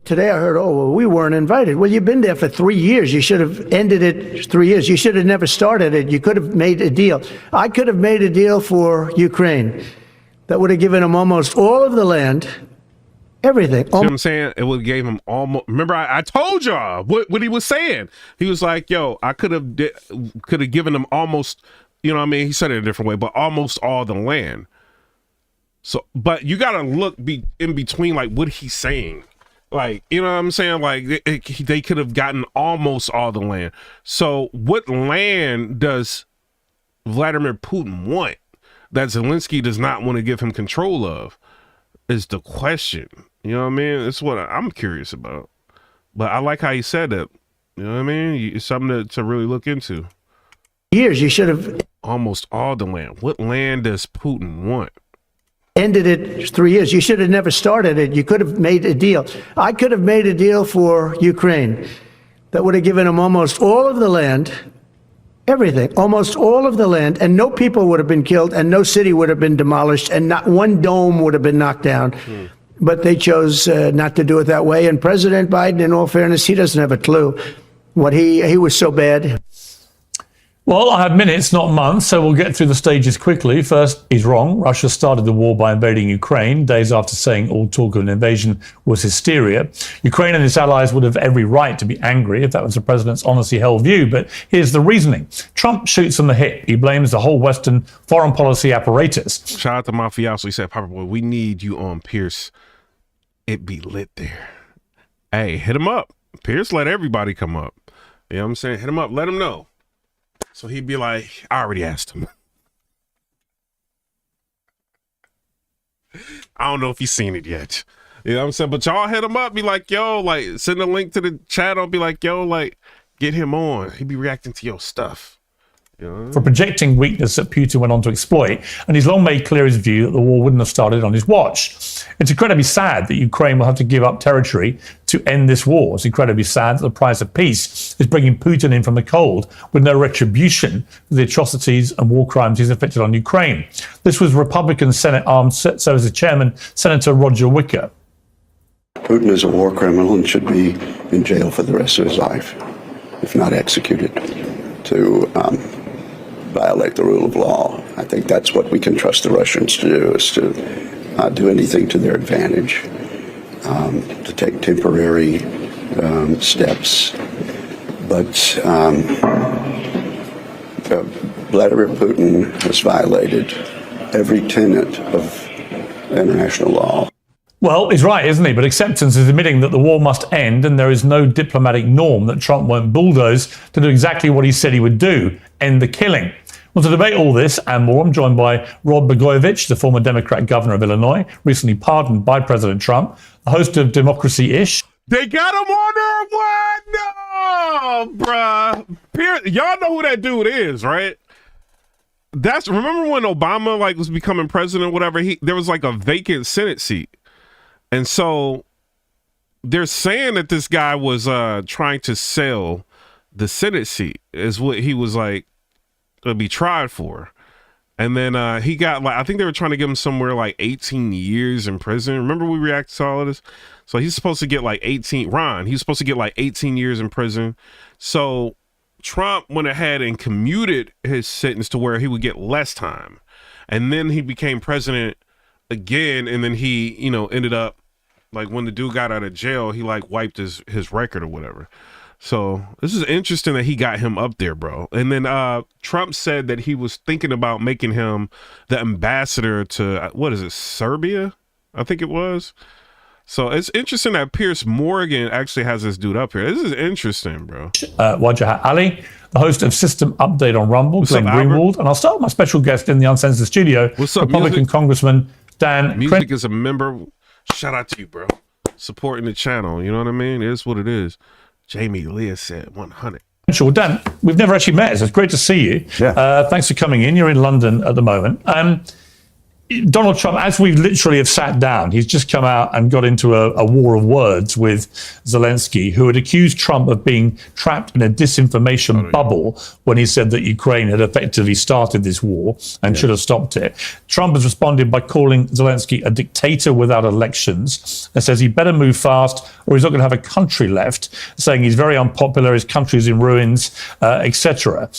Today I heard, oh, well, we weren't invited. Well, you've been there for 3 years. You should have ended it 3 years. You should have never started it. You could have made a deal. I could have made a deal for Ukraine that would have given them almost all of the land, everything. You know what I'm saying? It would have gave him almost, remember I told y'all what he was saying. He was like, yo, I could have given him almost, you know what I mean? He said it in a different way, but almost all the land. So, but you got to look in between, like, what he's saying. Like, you know what I'm saying? Like, they could have gotten almost all the land. So what land does Vladimir Putin want that Zelensky does not want to give him control of is the question. You know what I mean? That's what I'm curious about. But I like how he said that. You know what I mean? It's something to really look into. Years, you should have almost all the land. What land does Putin want? Ended it 3 years. You should have never started it. You could have made a deal. I could have made a deal for Ukraine that would have given them almost all of the land, everything, almost all of the land, and no people would have been killed, and no city would have been demolished, and not one dome would have been knocked down. But they chose not to do it that way. And President Biden, in all fairness, he doesn't have a clue. What he was so bad. Well, I have minutes, not months, so we'll get through the stages quickly. First, he's wrong. Russia started the war by invading Ukraine, days after saying all talk of an invasion was hysteria. Ukraine and its allies would have every right to be angry if that was the president's honestly held view, but here's the reasoning. Trump shoots from the hip. He blames the whole Western foreign policy apparatus. Shout out to Mafioso. He said, Papa Boy, we need you on Pierce it be lit there. Hey, hit him up. Pierce let everybody come up. You know what I'm saying? Hit him up. Let him know. So he'd be like, I already asked him. I don't know if he's seen it yet. You know what I'm saying? But y'all hit him up. Be like, yo, like, send a link to the chat. I'll be like, yo, like, get him on. He be reacting to your stuff. You know? For projecting weakness that Putin went on to exploit, and he's long made clear his view that the war wouldn't have started on his watch. It's incredibly sad that Ukraine will have to give up territory to end this war. It's incredibly sad that the price of peace is bringing Putin in from the cold with no retribution for the atrocities and war crimes he's inflicted on Ukraine. This was Republican Senate Armed Services Chairman, Senator Roger Wicker. Putin is a war criminal and should be in jail for the rest of his life, if not executed, to violate the rule of law. I think that's what we can trust the Russians to do, is to not do anything to their advantage, to take temporary steps. But Vladimir Putin has violated every tenet of international law. Well, he's right, isn't he? But acceptance is admitting that the war must end, and there is no diplomatic norm that Trump won't bulldoze to do exactly what he said he would do, end the killing. Well, to debate all this and more, I'm joined by Rod Blagojevich, the former Democrat governor of Illinois, recently pardoned by President Trump, the host of Democracy-ish. They got him on there. What? No, bruh. Y'all know who that dude is, right? Remember when Obama like was becoming president or whatever? There was like a vacant Senate seat. And so they're saying that this guy was trying to sell the Senate seat, is what he was like to be tried for. And then he got like, I think they were trying to give him somewhere like 18 years in prison. Remember we reacted to all of this? So he's supposed to get like 18, he's supposed to get like 18 years in prison. So Trump went ahead and commuted his sentence to where he would get less time. And then he became president again, and then he, you know, ended up like when the dude got out of jail, he like wiped his record or whatever. So this is interesting that he got him up there, bro. And then Trump said that he was thinking about making him the ambassador to, what is it, Serbia? I think it was. So it's interesting that Piers Morgan actually has this dude up here. This is interesting, bro. Wajahat Ali, the host of System Update on Rumble, Glenn Greenwald. And I'll start with my special guest in the Uncensored studio, Republican Congressman Dan Music is a member. Shout out to you, bro. Supporting the channel. You know what I mean? It is what it is. Jamie Leah said 100. Sure, Dan, we've never actually met, so it's great to see you. Yeah. Thanks for coming in. You're in London at the moment. Donald Trump, as we literally have sat down, he's just come out and got into a war of words with Zelenskyy, who had accused Trump of being trapped in a disinformation bubble when he said that Ukraine had effectively started this war and should have stopped it. Trump has responded by calling Zelenskyy a dictator without elections and says he better move fast or he's not going to have a country left, saying he's very unpopular, his country's in ruins, etc.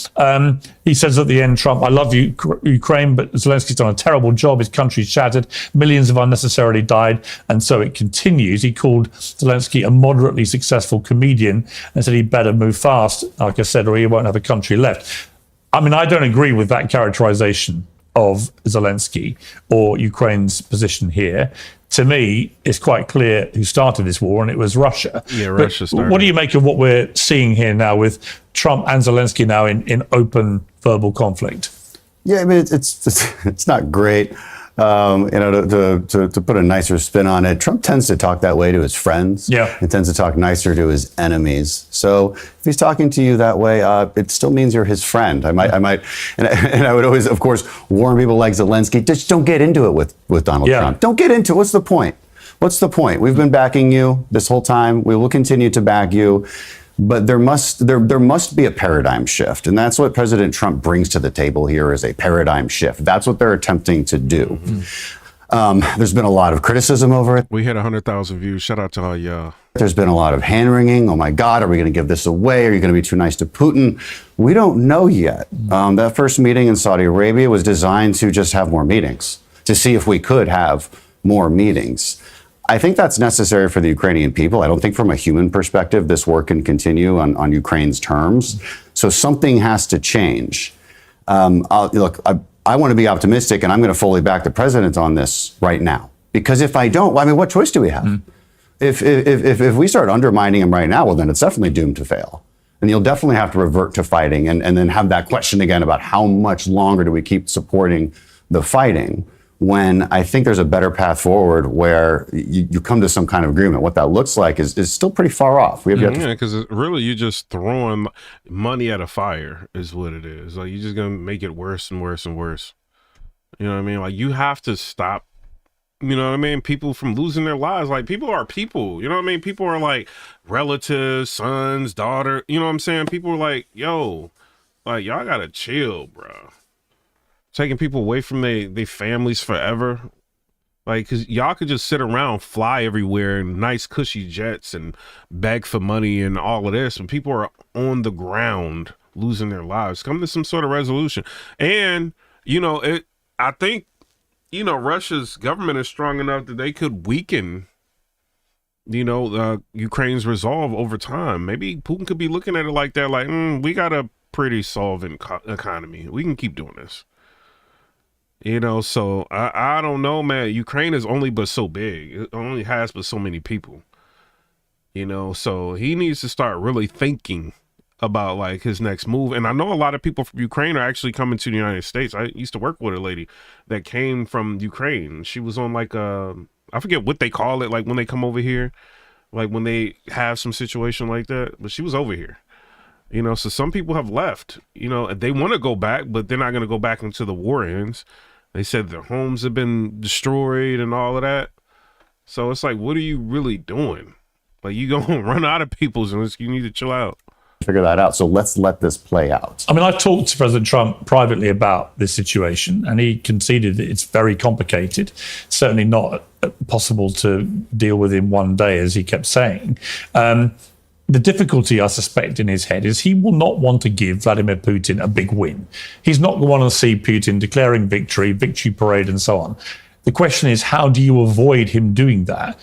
He says at the end, Trump, I love you, Ukraine, but Zelenskyy's done a terrible job. His country's shattered. Millions have unnecessarily died. And so it continues. He called Zelenskyy a moderately successful comedian and said he better move fast, like I said, or he won't have a country left. I mean, I don't agree with that characterization of Zelenskyy or Ukraine's position here. To me, it's quite clear who started this war, and it was Russia. Yeah, Russia started. What do you make of what we're seeing here now with Trump and Zelenskyy now in open verbal conflict? Yeah, I mean, it's not great. To put a nicer spin on it, Trump tends to talk that way to his friends. Yeah. He tends to talk nicer to his enemies. So if he's talking to you that way, it still means you're his friend. I might, and I would always, of course, warn people like Zelenskyy, just don't get into it with Donald Trump. Don't get into it. What's the point? What's the point? We've been backing you this whole time. We will continue to back you. But there must be a paradigm shift. And that's what President Trump brings to the table here, is a paradigm shift. That's what they're attempting to do. There's been a lot of criticism over it. We hit 100,000 views. Shout out to all y'all. There's been a lot of hand-wringing. Oh my God, are we going to give this away? Are you going to be too nice to Putin? We don't know yet. That first meeting in Saudi Arabia was designed to just have more meetings, to see if we could have more meetings. I think that's necessary for the Ukrainian people. I don't think from a human perspective this war can continue on Ukraine's terms. So something has to change. I want to be optimistic, and I'm going to fully back the president on this right now. Because if I don't, I mean, what choice do we have? if we start undermining him right now, well, then it's definitely doomed to fail. And you'll definitely have to revert to fighting and then have that question again about how much longer do we keep supporting the fighting, when I think there's a better path forward where you come to some kind of agreement. What that looks like is still pretty far off. We have because really you're just throwing money at a fire is what it is. Like, you're just going to make it worse and worse and worse. You know what I mean? Like, you have to stop, you know what I mean, people from losing their lives. Like, people are people, you know what I mean? People are like relatives, sons, daughter, you know what I'm saying? People are like, yo, like, y'all got to chill, bro. Taking people away from their families forever. Like, because y'all could just sit around, fly everywhere in nice cushy jets and beg for money and all of this. And people are on the ground losing their lives. Come to some sort of resolution. And, you know, I think, you know, Russia's government is strong enough that they could weaken, you know, Ukraine's resolve over time. Maybe Putin could be looking at it like that, like, we got a pretty solvent economy. We can keep doing this. You know, so I don't know, man. Ukraine is only but so big. It only has but so many people. You know, so he needs to start really thinking about like his next move. And I know a lot of people from Ukraine are actually coming to the United States. I used to work with a lady that came from Ukraine. She was on like I forget what they call it, like when they come over here, like when they have some situation like that. But she was over here. You know, so some people have left. You know, they want to go back, but they're not going to go back until the war ends. They said their homes have been destroyed and all of that. So it's like, what are you really doing? Like, you gonna run out of people, and you need to chill out. Figure that out. So let's let this play out. I mean, I talked to President Trump privately about this situation, and he conceded that it's very complicated, certainly not possible to deal with in one day, as he kept saying. The difficulty, I suspect, in his head is he will not want to give Vladimir Putin a big win. He's not going to want to see Putin declaring victory parade, and so on. The question is, how do you avoid him doing that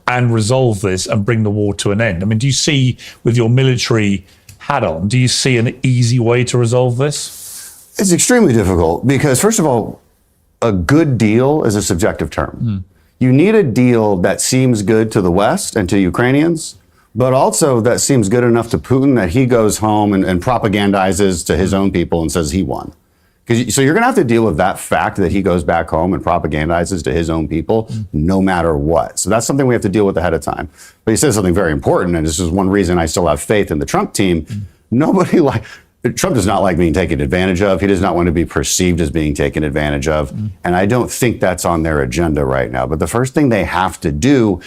and resolve this and bring the war to an end? I mean, do you see, with your military hat on, do you see an easy way to resolve this? It's extremely difficult because, first of all, a good deal is a subjective term. You need a deal that seems good to the West and to Ukrainians, but also that seems good enough to Putin that he goes home and propagandizes to his own people and says he won. So you're going to have to deal with that fact that he goes back home and propagandizes to his own people no matter what. So that's something we have to deal with ahead of time. But he says something very important, and this is one reason I still have faith in the Trump team. Trump does not like being taken advantage of. He does not want to be perceived as being taken advantage of. And I don't think that's on their agenda right now. But the first thing they have to do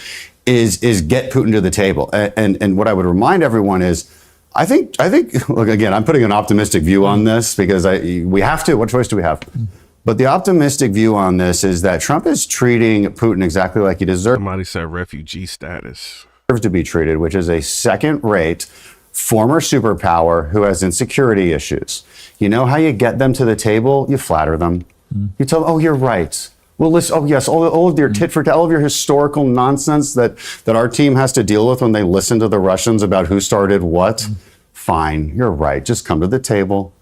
is get Putin to the table. And what I would remind everyone is, I think, look, again, I'm putting an optimistic view on this because we have to. What choice do we have? But the optimistic view on this is that Trump is treating Putin exactly like he deserves. Somebody said refugee status. To be treated, which is a second-rate former superpower who has insecurity issues. You know how you get them to the table? You flatter them. You tell them, oh, you're right. Well, listen, oh, yes, all of your tit for tat, all of your historical nonsense that our team has to deal with when they listen to the Russians about who started what. Fine, you're right. Just come to the table.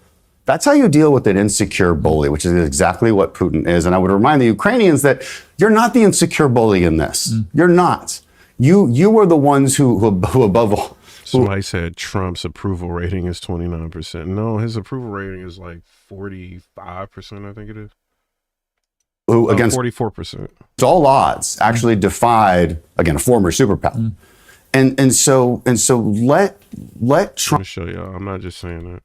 That's how you deal with an insecure bully, which is exactly what Putin is. And I would remind the Ukrainians that you're not the insecure bully in this. You're not. You were the ones who above all. Somebody said Trump's approval rating is 29%. No, his approval rating is like 45%, I think it is. Who against 44%. All odds actually defied, again, a former superpower. And so let Trump. Let me show y'all. I'm not just saying that.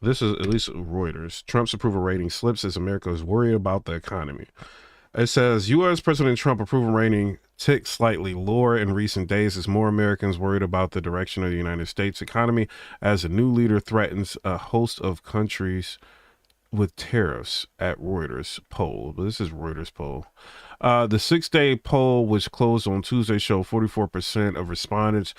This is at least Reuters. Trump's approval rating slips as America is worried about the economy. It says U.S. President Trump approval rating ticked slightly lower in recent days as more Americans worried about the direction of the United States economy as a new leader threatens a host of countries with tariffs at Reuters poll. But this is Reuters poll. The 6-day poll, which closed on Tuesday, showed 44% of respondents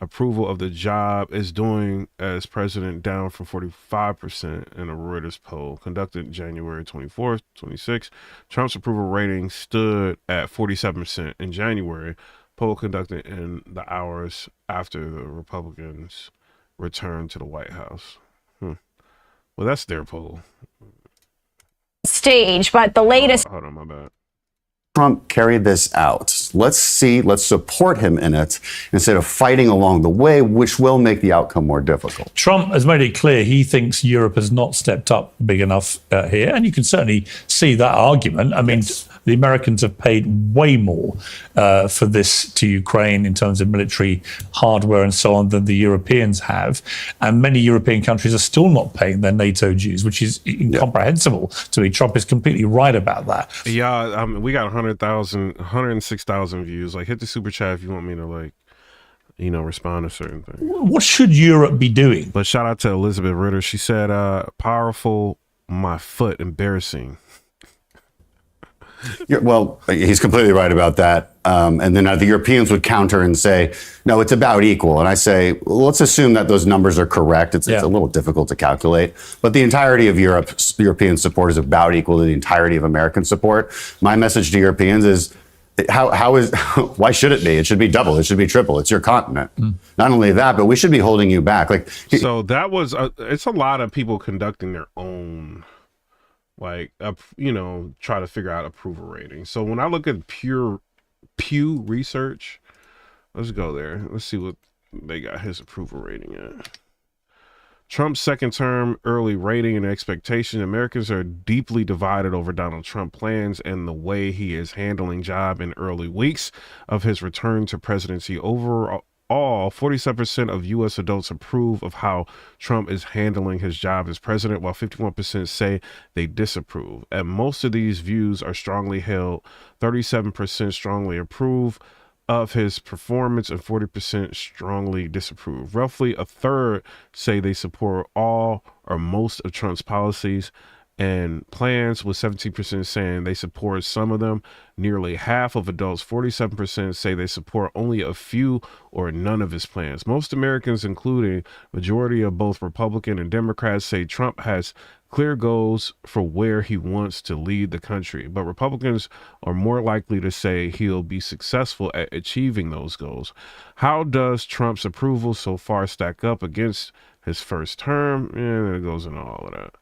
approval of the job is doing as president, down from 45% in a Reuters poll conducted January 24th, 26. Trump's approval rating stood at 47% in January, poll conducted in the hours after the Republicans returned to the White House. Well, that's their poll. Stage, but the latest. Hold on, my bad. Trump carry this out. Let's support him in it instead of fighting along the way, which will make the outcome more difficult. Trump has made it clear he thinks Europe has not stepped up big enough here, and you can certainly see that argument. I mean, the Americans have paid way more for this to Ukraine in terms of military hardware and so on than the Europeans have, and many European countries are still not paying their NATO dues, which is incomprehensible to me. Trump is completely right about that. Yeah, we got 106,000 views. Like, hit the super chat if you want me to, like, you know, respond to certain things. What should Europe be doing? But shout out to Elizabeth Ritter. She said, powerful, my foot, embarrassing. Well, he's completely right about that. And then the Europeans would counter and say, no, it's about equal. And I say, well, let's assume that those numbers are correct. It's a little difficult to calculate. But the entirety of European support is about equal to the entirety of American support. My message to Europeans is, why should it be? It should be double. It should be triple. It's your continent. Not only that, but we should be holding you back. Like, so that was, it's a lot of people conducting their own, like, you know, try to figure out approval rating. So when I look at Pew Research, let's go there. Let's see what they got his approval rating at. Trump's second term early rating and expectation. Americans are deeply divided over Donald Trump plans and the way he is handling job in early weeks of his return to presidency. Overall, 47% of U.S. adults approve of how Trump is handling his job as president, while 51% say they disapprove. And most of these views are strongly held. 37% strongly approve of his performance and 40% strongly disapprove. Roughly a third say they support all or most of Trump's policies and plans, with 17% saying they support some of them. Nearly half of adults, 47%, say they support only a few or none of his plans. Most Americans, including majority of both Republican and Democrats, say Trump has clear goals for where he wants to lead the country, but Republicans are more likely to say he'll be successful at achieving those goals. How does Trump's approval so far stack up against his first term? And it goes into all of that.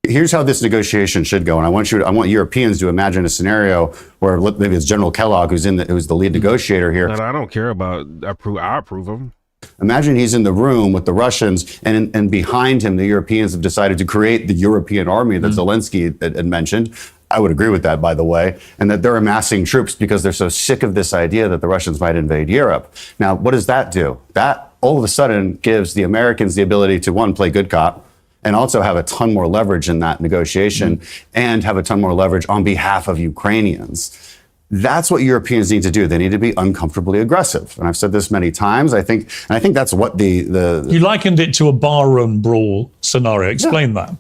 Here's how this negotiation should go, and I want Europeans to imagine a scenario where maybe it's General Kellogg who's the lead negotiator here. But I don't care about I approve of him. Imagine he's in the room with the Russians, and behind him, the Europeans have decided to create the European army that Zelensky had mentioned. I would agree with that, by the way, and that they're amassing troops because they're so sick of this idea that the Russians might invade Europe. Now, what does that do? That all of a sudden gives the Americans the ability to, one, play good cop, and also have a ton more leverage in that negotiation and have a ton more leverage on behalf of Ukrainians. That's what Europeans need to do. They need to be uncomfortably aggressive. And I've said this many times. I think that's what You likened it to a barroom brawl scenario. Explain that.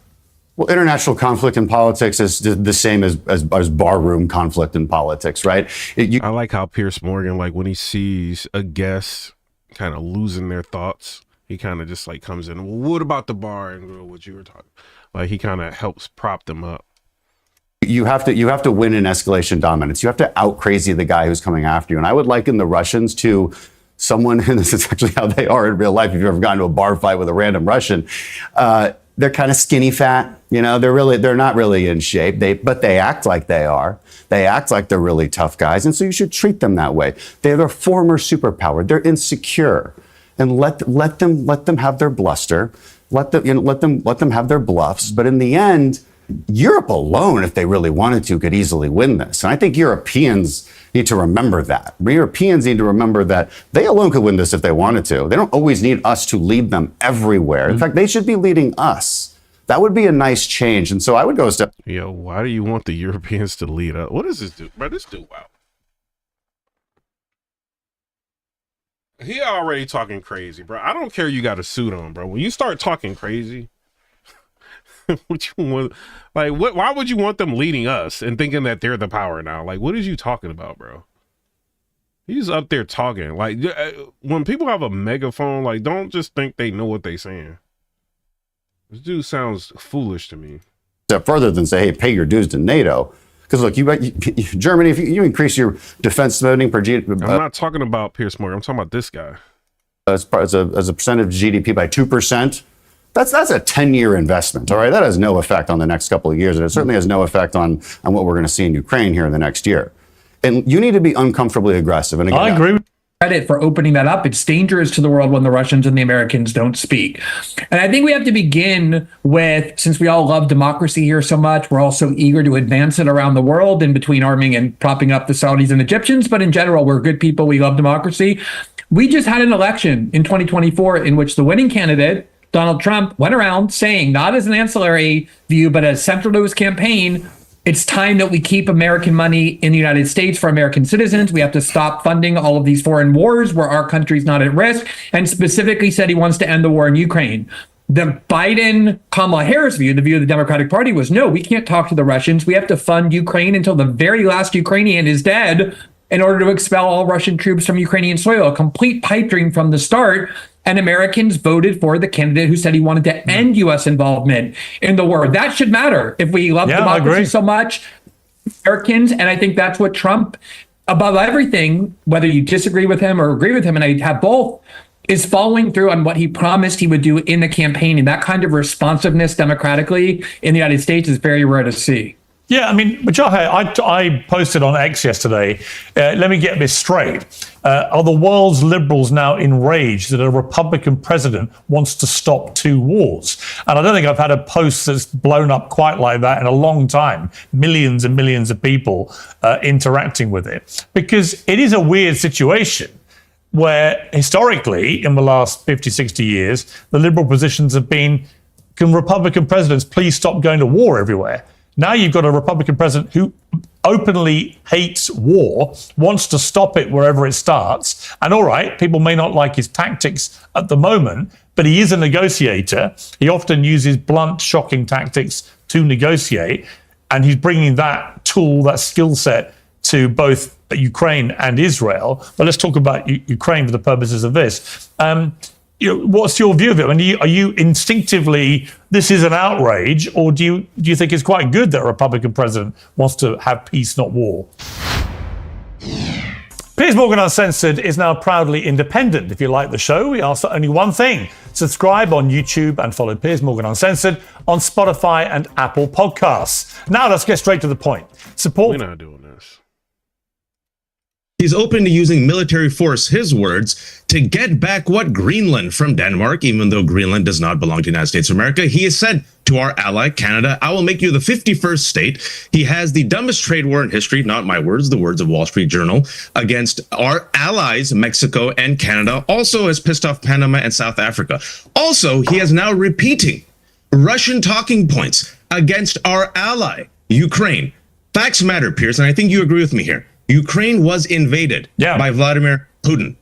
Well, international conflict in politics is the same as barroom conflict in politics, right? I like how Piers Morgan, like, when he sees a guest kind of losing their thoughts, he kind of just like comes in, well, what about the bar and what you were talking? Like, he kind of helps prop them up. You have to win in escalation dominance. You have to out crazy the guy who's coming after you. And I would liken the Russians to someone, and this is actually how they are in real life. If you've ever gone to a bar fight with a random Russian, they're kind of skinny fat. You know, they're not really in shape. But they act like they are. They act like they're really tough guys, and so you should treat them that way. They're their former superpower. They're insecure, and let them have their bluster. Let them have their bluffs. But in the end, Europe alone, if they really wanted to, could easily win this. And I think Europeans need to remember that. Europeans need to remember that they alone could win this if they wanted to. They don't always need us to lead them everywhere. In fact, they should be leading us. That would be a nice change. And so I would go a step. Yo, why do you want the Europeans to lead us? What does this do? Bro, this dude, wow. He already talking crazy, bro. I don't care you got a suit on, bro. When you start talking crazy, what you want, like, why would you want them leading us and thinking that they're the power now? Like, what is you talking about, bro? He's up there talking. Like, when people have a megaphone, like, don't just think they know what they saying. This dude sounds foolish to me. Step further than say, hey, pay your dues to NATO. Because look, Germany, if you increase your defense spending per GDP, I'm not talking about Piers Morgan. I'm talking about this guy. As a percent of GDP by 2%. that's a 10-year investment. All right, that has no effect on the next couple of years, and it certainly has no effect on what we're going to see in Ukraine here in the next year. And you need to be uncomfortably aggressive. And again, I agree. Credit for opening that up. It's dangerous to the world when the Russians and the Americans don't speak. And I think we have to begin with, since we all love democracy here so much, we're all so eager to advance it around the world in between arming and propping up the Saudis and Egyptians. But in general, we're good people. We love democracy. We just had an election in 2024 in which the winning candidate, Donald Trump, went around saying, not as an ancillary view, but as central to his campaign, it's time that we keep American money in the United States for American citizens. We have to stop funding all of these foreign wars where our country's not at risk, and specifically said he wants to end the war in Ukraine. The Biden-Kamala Harris view, the view of the Democratic Party, was no, we can't talk to the Russians. We have to fund Ukraine until the very last Ukrainian is dead in order to expel all Russian troops from Ukrainian soil. A complete pipe dream from the start. And Americans voted for the candidate who said he wanted to end U.S. involvement in the war. That should matter if we love democracy so much. Americans, and I think that's what Trump, above everything, whether you disagree with him or agree with him, and I have both, is following through on what he promised he would do in the campaign. And that kind of responsiveness democratically in the United States is very rare to see. Yeah, I mean, I posted on X yesterday, let me get this straight. Are the world's liberals now enraged that a Republican president wants to stop 2 wars? And I don't think I've had a post that's blown up quite like that in a long time. Millions and millions of people interacting with it. Because it is a weird situation where historically, in the last 50, 60 years, the liberal positions have been, can Republican presidents please stop going to war everywhere? Now you've got a Republican president who openly hates war, wants to stop it wherever it starts. And all right, people may not like his tactics at the moment, but he is a negotiator. He often uses blunt, shocking tactics to negotiate. And he's bringing that tool, that skill set to both Ukraine and Israel. But let's talk about Ukraine for the purposes of this. What's your view of it? I mean, are you instinctively, this is an outrage, or do you think it's quite good that a Republican president wants to have peace, not war? Piers Morgan Uncensored is now proudly independent. If you like the show, we ask for only one thing. Subscribe on YouTube and follow Piers Morgan Uncensored on Spotify and Apple Podcasts. Now let's get straight to the point. Support. We're not doing this. He's open to using military force, his words, to get back what Greenland from Denmark, even though Greenland does not belong to the United States of America. He has said to our ally, Canada, I will make you the 51st state. He has the dumbest trade war in history, not my words, the words of Wall Street Journal, against our allies, Mexico and Canada, also has pissed off Panama and South Africa. Also, he is now repeating Russian talking points against our ally, Ukraine. Facts matter, Piers, and I think you agree with me here. Ukraine was invaded by Vladimir Putin.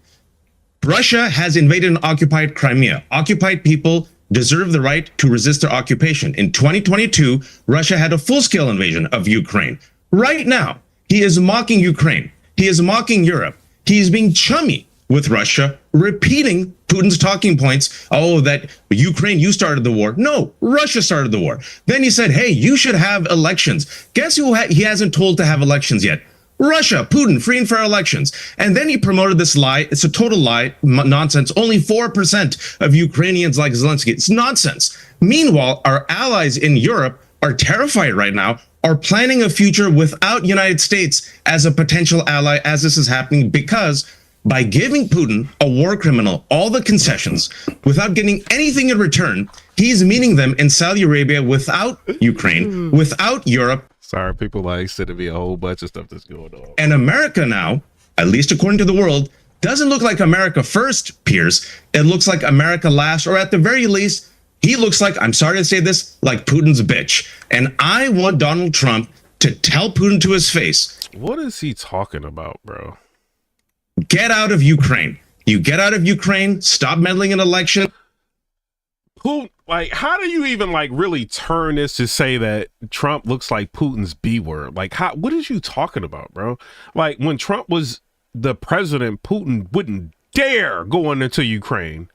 Russia has invaded and occupied Crimea. Occupied people deserve the right to resist their occupation. In 2022, Russia had a full-scale invasion of Ukraine. Right now, he is mocking Ukraine. He is mocking Europe. He's being chummy with Russia, repeating Putin's talking points. Oh, that Ukraine, you started the war. No, Russia started the war. Then he said, hey, you should have elections. Guess who he hasn't told to have elections yet? Russia, Putin, free and fair elections. And then he promoted this lie. It's a total lie, nonsense. Only 4% of Ukrainians like Zelensky. It's nonsense. Meanwhile, our allies in Europe are terrified right now, are planning a future without United States as a potential ally as this is happening, because by giving Putin, a war criminal, all the concessions without getting anything in return, he's meeting them in Saudi Arabia without Ukraine, without Europe. Sorry, people like said it'd be a whole bunch of stuff that's going on. And America now, at least according to the world, doesn't look like America first, Piers. It looks like America last, or at the very least, he looks like, I'm sorry to say this, like Putin's bitch. And I want Donald Trump to tell Putin to his face. What is he talking about, bro? Get out of Ukraine. You get out of Ukraine, stop meddling in election. Putin, like, how do you even like really turn this to say that Trump looks like Putin's B word? Like, what is you talking about, bro? Like, when Trump was the president, Putin wouldn't dare go into Ukraine.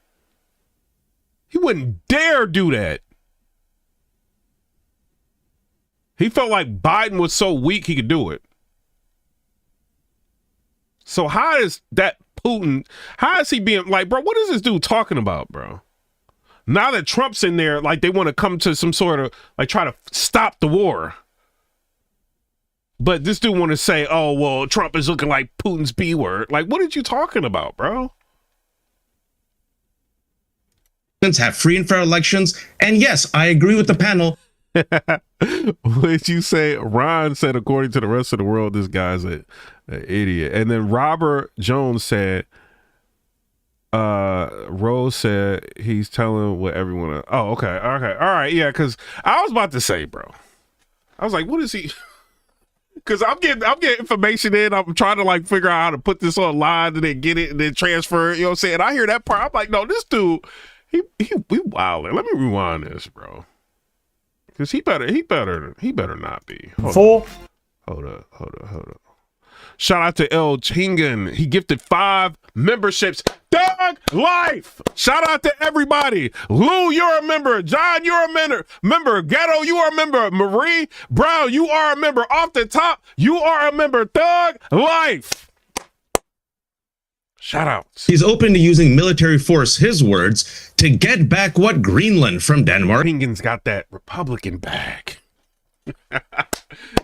He wouldn't dare do that. He felt like Biden was so weak he could do it. So how is that Putin, how is he being like, bro, what is this dude talking about, bro? Now that Trump's in there, like they want to come to some sort of like try to stop the war. But this dude want to say, oh, well, Trump is looking like Putin's B word. Like, what are you talking about, bro? Have free and fair elections. And yes, I agree with the panel. What did you say? Ron said, according to the rest of the world, this guy's an idiot. And then Robert Jones said, Rose said he's telling what everyone. Oh, okay. All right. Yeah, because I was about to say, bro. I was like, what is he? Because I'm getting information in. I'm trying to like figure out how to put this online and then get it and then transfer it. You know what I'm saying? And I hear that part. I'm like, no, this dude, he wilding. Let me rewind this, bro. Because he better not be. Hold up. Shout out to El Chingan. He gifted 5 memberships. Doug Life. Shout out to everybody. Lou, you're a member. John, you're a member. Ghetto, you are a member. Marie Brown, you are a member. Off the top, you are a member. Doug Life. Shout outs. He's open to using military force, his words, to get back what Greenland from Denmark. Hingen's got that Republican bag.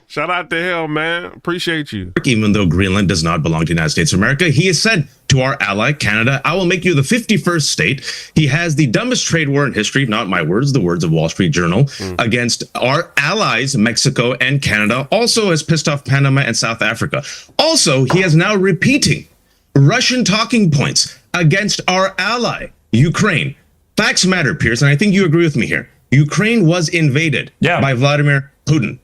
Shout out to him, man. Appreciate you. Even though Greenland does not belong to the United States of America, he has said to our ally, Canada, I will make you the 51st state. He has the dumbest trade war in history, not my words, the words of Wall Street Journal, against our allies, Mexico and Canada. Also has pissed off Panama and South Africa. Also, he is now repeating Russian talking points against our ally, Ukraine. Facts matter, Pierce, and I think you agree with me here. Ukraine was invaded by Vladimir Putin.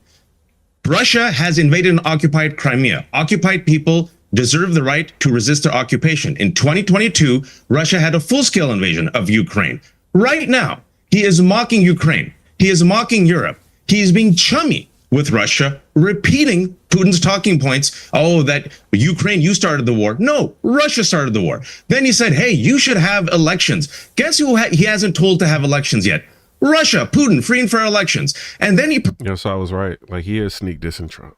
Russia has invaded and occupied Crimea. Occupied people deserve the right to resist their occupation. In 2022, Russia had a full-scale invasion of Ukraine. Right now, he is mocking Ukraine. He is mocking Europe. He is being chummy with Russia, repeating Putin's talking points. Oh, that Ukraine, you started the war. No, Russia started the war. Then he said, hey, you should have elections. Guess who he hasn't told to have elections yet? Russia, Putin, free and fair elections. And then he... Yes, I was right. Like, he is sneak dissing Trump.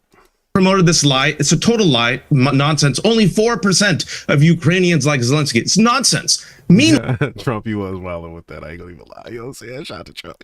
Promoted this lie. It's a total lie, nonsense. Only 4% of Ukrainians like Zelensky. It's nonsense. Trump, he was wilding with that. I ain't gonna even lie. You know what I'm saying? Shout out to Trump.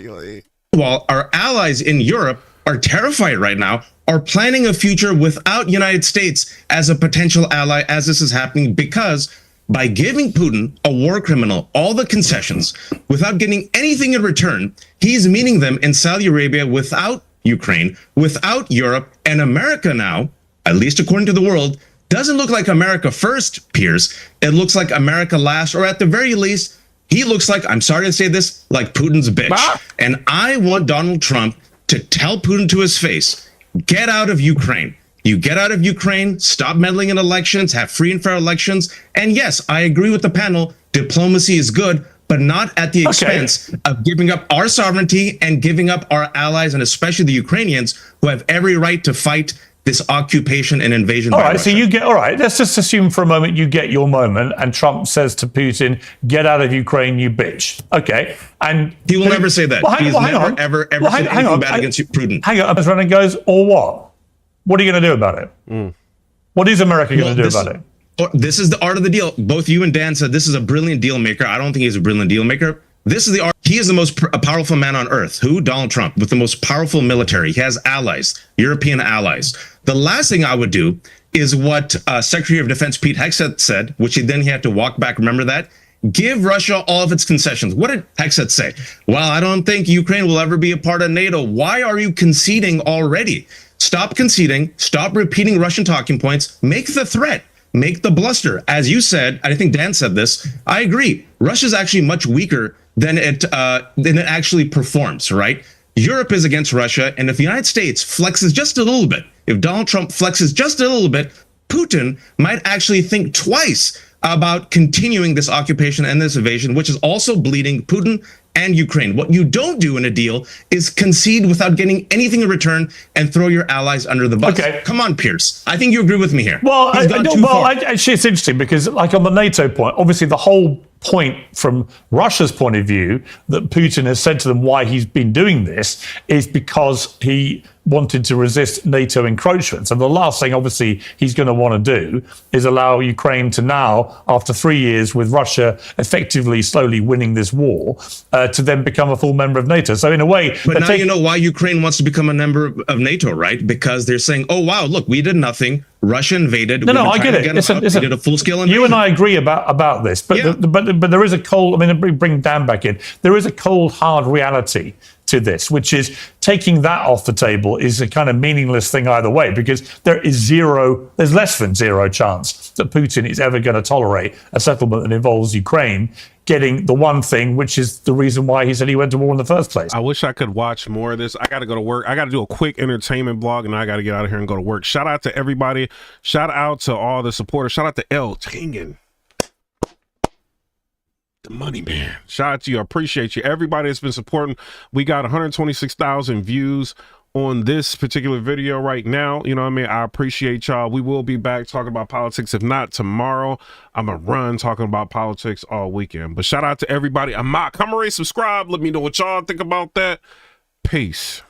While our allies in Europe are terrified right now, are planning a future without United States as a potential ally as this is happening, because by giving Putin, a war criminal, all the concessions without getting anything in return, he's meeting them in Saudi Arabia without Ukraine, without Europe, and America now, at least according to the world, doesn't look like America first, Piers. It looks like America last, or at the very least, he looks like, I'm sorry to say this, like Putin's bitch. And I want Donald Trump to tell Putin to his face, get out of Ukraine. You get out of Ukraine, stop meddling in elections, have free and fair elections. And yes, I agree with the panel. Diplomacy is good, but not at the expense of giving up our sovereignty and giving up our allies, and especially the Ukrainians, who have every right to fight this occupation and invasion. All by right, Russia. so you get, all right, let's just assume for a moment you get your moment and Trump says to Putin, get out of Ukraine, you bitch. Okay. And he will never say that. He's never, ever said anything bad against Putin. Hang on, and goes, or what? What are you going to do about it? What is America going to do about it? This is the art of the deal. Both you and Dan said this is a brilliant deal maker. I don't think he's a brilliant deal maker. This is the art. He is the most powerful man on earth. Who? Donald Trump, with the most powerful military. He has allies, European allies. The last thing I would do is what Secretary of Defense Pete Hegseth said, which he had to walk back. Remember that? Give Russia all of its concessions. What did Hegseth say? Well, I don't think Ukraine will ever be a part of NATO. Why are you conceding already? Stop conceding. Stop repeating Russian talking points. Make the threat. Make the bluster. As you said, I think Dan said this. I agree. Russia's actually much weaker than it actually performs, right? Europe is against Russia, and if the United States flexes just a little bit, if Donald Trump flexes just a little bit, Putin might actually think twice about continuing this occupation and this invasion, which is also bleeding Putin and Ukraine. What you don't do in a deal is concede without getting anything in return and throw your allies under the bus. Okay. Come on, Pierce. I think you agree with me here. Well, actually, it's interesting because, like, on the NATO point, obviously the whole point from Russia's point of view that Putin has said to them why he's been doing this is because he wanted to resist NATO encroachment. So the last thing, obviously, he's going to want to do is allow Ukraine to now, after 3 years with Russia effectively slowly winning this war, to then become a full member of NATO. So in a way... But now you know why Ukraine wants to become a member of NATO, right? Because they're saying, oh, wow, look, we did nothing. Russia invaded. No, I get it. Listen, we did a full-scale invasion. You and I agree about this, but but there is a cold... I mean, bring Dan back in. There is a cold, hard reality to this, which is taking that off the table is a kind of meaningless thing either way, because there's less than zero chance that Putin is ever going to tolerate a settlement that involves Ukraine getting the one thing, which is the reason why he said he went to war in the first place. I wish I could watch more of this. I got to go to work. I got to do a quick entertainment blog, and I got to get out of here and go to work. Shout out to everybody. Shout out to all the supporters. Shout out to L. Tingen. The money man. Shout out to you. I appreciate you. Everybody that's been supporting. We got 126,000 views on this particular video right now. You know what I mean? I appreciate y'all. We will be back talking about politics. If not tomorrow, I'm gonna run talking about politics all weekend. But shout out to everybody. I'm not. Come subscribe. Let me know what y'all think about that. Peace.